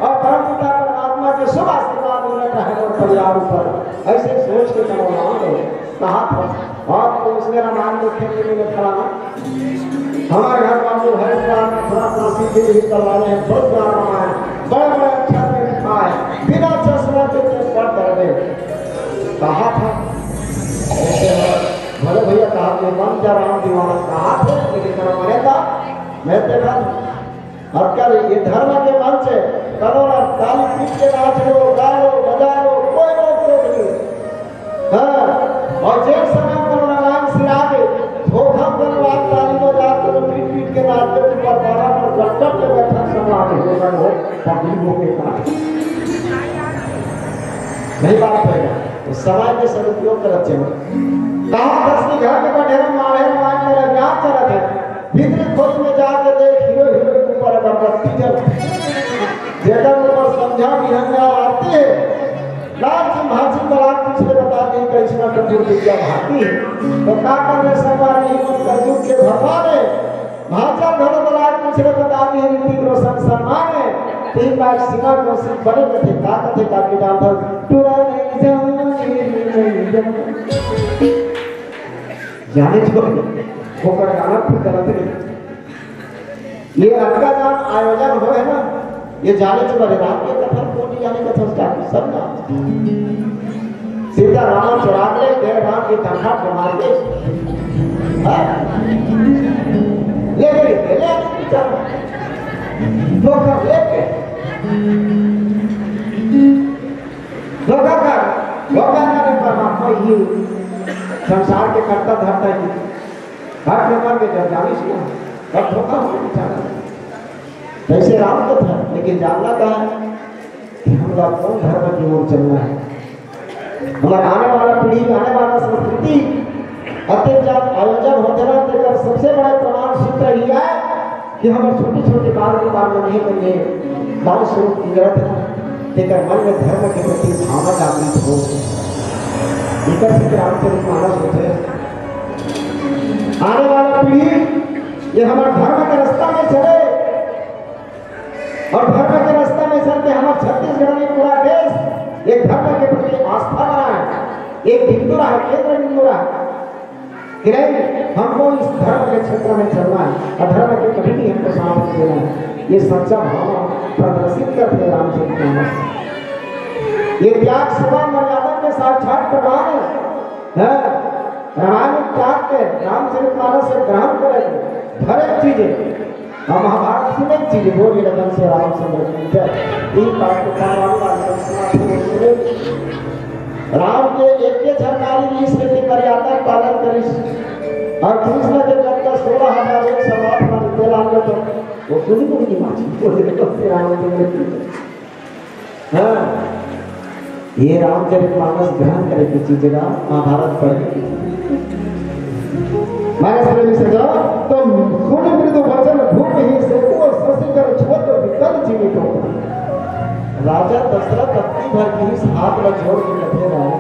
और परमपिता परमात्मा के शुभ आशीर्वाद मिलते रहे और परिवार पर ऐसे सोच के चलो कहा था। और तो उसने रामायण में खेलने में खड़ा हमारे घर बाबू है थोड़ा काशी के लिए करवाने हैं, बहुत बड़ा रामायण बड़े बड़े अक्षर में लिखा है, बिना चश्मा के पढ़ कर दे कहा था। भले भैया कहा कि मन जा राम दीवाना कहा थे लेकिन मरे था मैं देखा और क्या ये धर्म के मंच है करो ना ताली पीट के नाच लो गा लो बजा लो कोई रोक टोक नहीं। हाँ और जिस समय पर रामायण सिरा के धोखा करवा ताली बजा के पीट पीट के नाच के ऊपर बारा पर गट्टक के बैठा सुना के होगा वो पब्लिक हो के काट नहीं बात है तो समय के सदुपयोग करते हैं। कहा दस की घर के बटेरा मारे रामायण मेरा ज्ञान करत है भीतर खोज में जाके देख हीरो हीरो ऊपर बरकती जब जेकर ऊपर समझा विहंगा आती है लाल जी भाजी तलाक तुझे बता दी कृष्णा कपूर विद्या भाती तो का करने सरकार नहीं मन कलयुग के भगवान भाजा घर तलाक तुझे बता दी ऋतिक रोशन सम्मान है तीन बार सीमा को सिर्फ बड़े कथे का के डाल दो टूरा नहीं जाने छोड़ होकर गाना फिर करते ये आपका नाम आयोजन हो है ना ये जाने से बड़े रात के कथा कौन जाने कथा स्टार्ट सब ना सीता राम चुरा ले देव राम की तंखा को मार के ले गए ले धोखा लेके धोखा कर धोखा करने पर परमात्मा ही संसार के करता धरता ही हर प्रकार के जब जाने से अब धोखा हो बेचारा वैसे राम तो था लेकिन जानना था कि हम लोग कौन धर्म की ओर चलना है हमारा आने वाला पीढ़ी आने वाला संस्कृति अत्याचार आयोजन होते रहते कर सबसे बड़ा प्रमाण सूत्र यह है कि हम छोटे छोटे बाल के बाल में नहीं बने बाल स्वरूप इंद्रत लेकर मन में धर्म के प्रति भावना जागृत हो रामचरितमानस होते आने वाला पीढ़ी ये हमारे धर्म के रास्ता में चले और धर्म के रास्ते में चलते हमारे छत्तीसगढ़ में पूरा देश एक धर्म के प्रति आस्था रहा है एक हिंदू रहा केंद्र हिंदू रहा कि नहीं हमको इस धर्म के क्षेत्र में चलना है अधर्म के कभी भी हमको साथ देना है ये सच्चा भावना प्रदर्शित करते रामचरितमानस ये त्याग सेवा मर्यादा के साक्षात प्रमाण है रामायण त्याग के रामचरितमानस से ग्रहण करेंगे हर एक चीजें हम महाभारत से नहीं चीजें बोलिए लगन से रामचंद्र राम के एक सरकारी रीति मर्यादा पालन करिस और कृष्ण के जब तक 16,000 समाज में तेलांग तो वो सुनी की माची बोले तो रामचंद्र हाँ ये रामचरितमानस ग्रहण करे की चीजें का महाभारत पढ़े मैंने समझ से जाओ तो सुनि मृदु वचन भूमि ही से को शशि कर छोड़ विकल जीवित हो राजा दशरथ अपनी भर की इस हाथ में छोड़ के बैठे रहे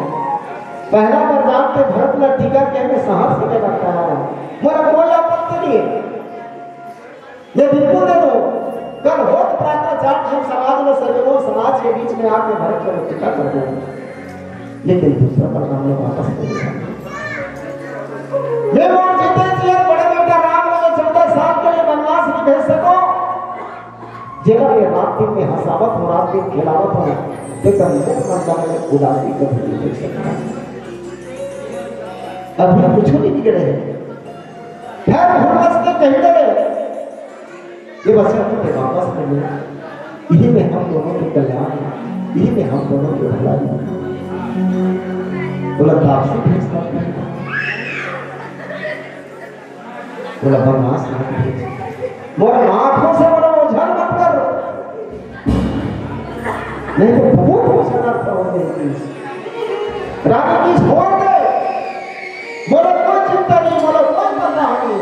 पहला बार जानते भरत ने टीका के में साहस से लगता है मेरा कोई आपत्ति नहीं ये बिल्कुल दे दो कल होत प्रातः जाट हम समाज में सजनो समाज के बीच में आके भरत को टीका कर दो लेकिन दूसरा परिणाम में वापस नहीं ये बात जीते जी बड़े बेटा राम ने 14 साल के लिए वनवास नहीं भेज सको जेला ये रात दिन में हंसावत हो रात दिन खिलावत हो लेकिन मुख मंदा में उदासी कभी नहीं देख सकता अभी कुछ नहीं बिगड़े खैर हुमस के कहने ये बच्चे अपने वापस मिले यही में हम दोनों के कल्याण यही में हम दोनों की भलाई बोला तापसी भेजता बोला बनवास मोर आंखों से बड़ा ओझल मत कर नहीं तो बहुत होशियार हो गई रानी की छोड़ दे मोरा कोई चिंता नहीं मोरा कोई परवाह नहीं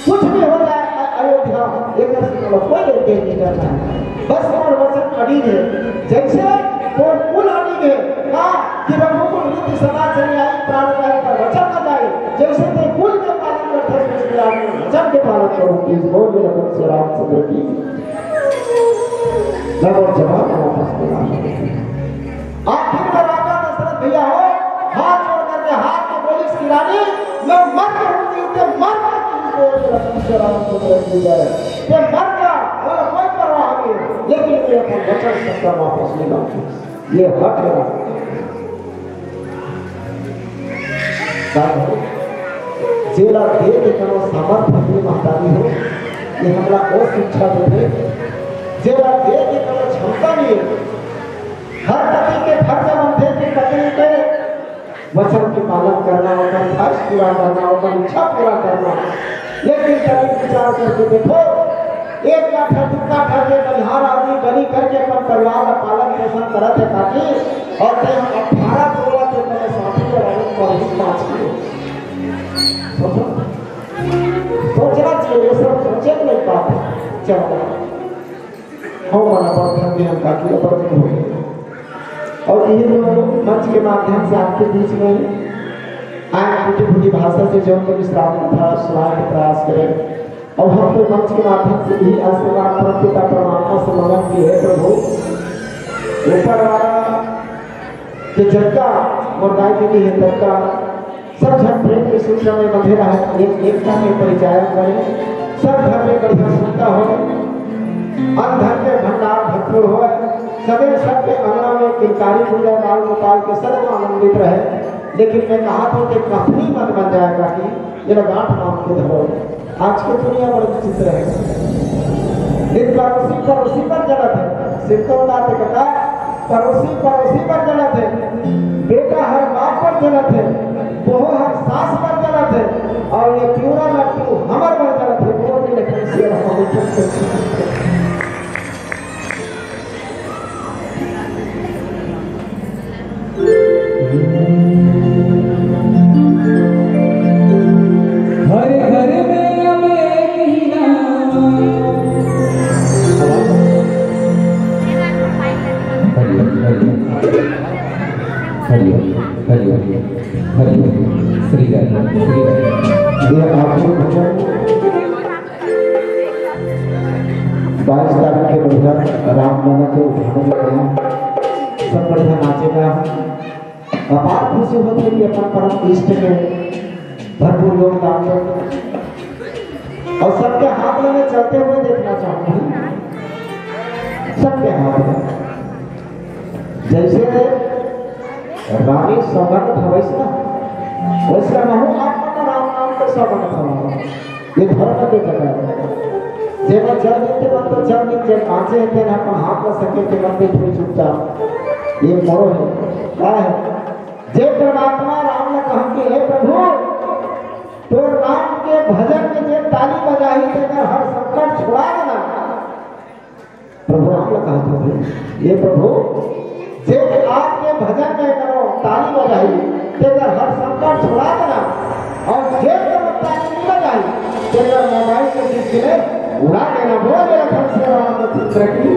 कुछ भी हो जाए अयोध्या एक मोरा कोई लेके नहीं करना है बस मोर वचन अड़ीग है जैसे मोर कुल अड़ीग है कहा कि रघुकुल रीति सदा चली आई प्राण का पर वचन न जाए जैसे ते कुल के पालन करते हैं वचन के पालन करो कि बोल में लगन से रामचंद्र की जब जवाब वापस मिला आखिर में राजा दशरथ भैया हो हाथ जोड़ करके हाथ में बोली इसकी रानी मैं मर जाऊंगी ते मर जाऊंगी रामचंद्र की जय ते मर जा बोला कोई परवाह नहीं लेकिन मैं अपना वचन सत्ता वापस ले लाऊंगी ये हक है जेला दे के करो सामर्थ्य अपनी महतारी हो ये हमरा और शिक्षा देते जेला दे के करो क्षमता नहीं हर पति के फर्ज बनते कि पत्नी के वचन के पालन करना होगा फर्ज पूरा करना होगा इच्छा पूरा करना लेकिन कभी विचार करके देखो एक काठा दू काठा के बलिहार आदमी बलि करके अपन परिवार का पालन पोषण करत है ताकि और 18 तोला के अपने साथी के वाले को ही 5 किलो सोचना चाहिए ये सब सोचे नहीं पाते चलो और मन पर भी हम काफी अपराध हुए और ये लोग मंच के माध्यम से आपके बीच में आए टूटी फूटी भाषा से जो उनको विश्राम था सुनाने का प्रयास करें और हम तो मंच के माध्यम से भी आशीर्वाद परमपिता परमात्मा से मगन की है प्रभु ऊपर वाला कि जगका मुर्दाई की है तबका सब जन प्रेम के सूत्र में बंधे रहे एकता में परिचायक बने सब घर में बढ़िया सुनता हो अनधन के भंडार भरपूर हो सदैव सबके अंगना में किलकारी पूजा बाल गोपाल के सदैव आनंदित रहे लेकिन मैं कहा था कि कफनी मत बन जाएगा कि ये गांठ नाम के धरो आज की दुनिया बड़ी विचित्र है दिन पड़ोसी पर जलत है सिद्धनाथ कहता पड़ोसी पर जलत है बेटा हर बाप पर जलत है बहू हर सास पर जलत है और ये प्यूरा लट्टू हमार पर जलत है वो भी लेकिन शेर हर घर में अब एक ही नाम हरि श्री ये आपको भजन 22 तारीख के बढ़िया रामनगर के उठाने में सब बढ़िया नाचेगा अपार खुशी होती है कि अपन परम इष्ट के भरपूर योगदान और सबके हाथ में चलते हुए देखना चाहूंगा सबके हाथ में जैसे रानी सौगंध भवैस ना वैसे महू आपका राम नाम के सौगंध भवा ये धर्म के जगह है जेब जल देते मन तो जल दिन जे कांचे थे ना अपन हाथ में सके थे मन पे थोड़ी चुपचाप ये मोरो है क्या है जे परमात्मा राम ने कहा कि हे प्रभु तो राम के भजन में जे ताली बजाई तेरा हर संकट छुड़ा देना प्रभु राम ने कहा था ये प्रभु जे आपके भजन में करो ताली बजाई तेरा हर संकट छुड़ा देना और जे ताली नहीं बजाई तेरा मोबाइल के डिस्प्ले उड़ा देना वो मेरा घर से राम चित्र की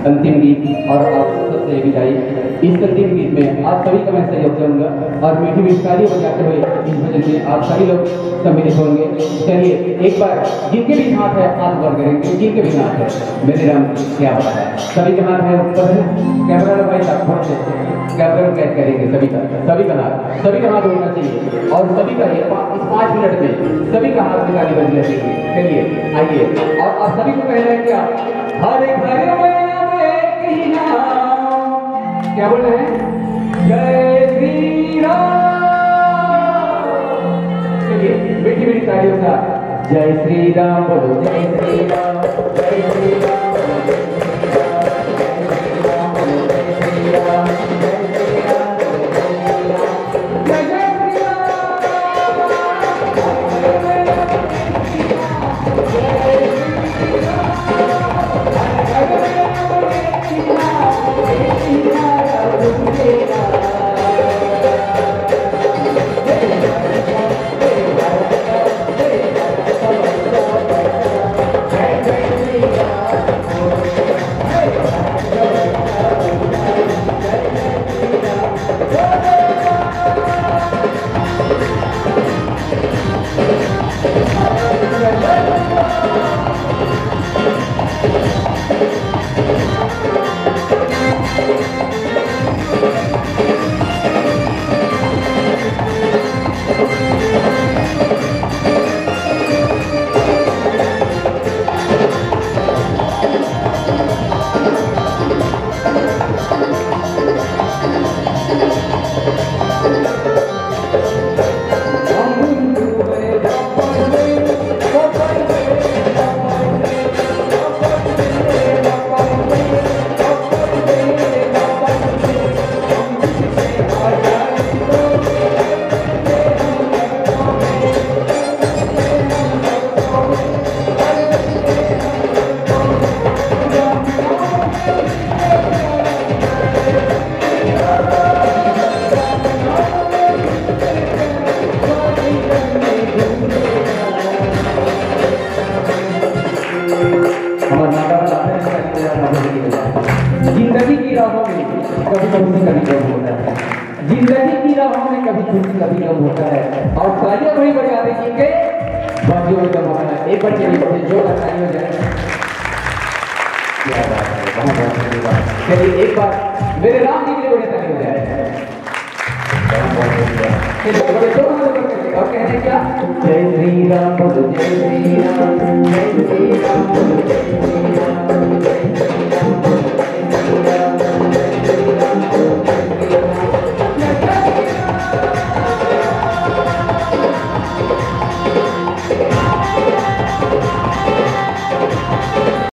अंतिम गीत और आप सबसे विदाई इस अंतिम गीत में आप सभी का मैं सहयोग चाहूंगा और मीठी मिष्टारी बजाते हुए इस भजन में आप सभी लोग सम्मिलित होंगे। चलिए एक बार जिनके भी हाथ है हाथ ऊपर करेंगे जिनके भी हाथ है मेरे राम क्या बात है सभी के हाथ है ऊपर है कैमरा लो भाई साहब थोड़ा से कैमरा में कैद करेंगे सभी का हाथ होना चाहिए और सभी का इस 5 मिनट में सभी का हाथ निकाली बज लगेगी। चलिए आइए और आप सभी को कहना है क्या हर घर में क्या बोल रहे हैं जय श्री राम। चलिए मीठी मीठी तालियों का जय श्री राम बोलो जय श्री राम जय श्री राम जय श्री राम जय श्री राम जय श्री राम जय श्री राम हमारे माता बताते हैं जिंदगी की राहों में कभी खुशी कभी गम होता है, जिंदगी की राहों में कभी खुशी कभी गम होता है। और तालियां बड़ी बजाते जी के बाजू में गम होता है। एक बार चलिए जो ताली हो जाए। क्या बात है, बहुत बहुत चलिए एक बार मेरे राम जी के लिए बड़े ताली हो जाए। बड़े जोर से और कहते क्या, जय श्री राम बोलो, जय श्री राम, जय श्री राम बोलो,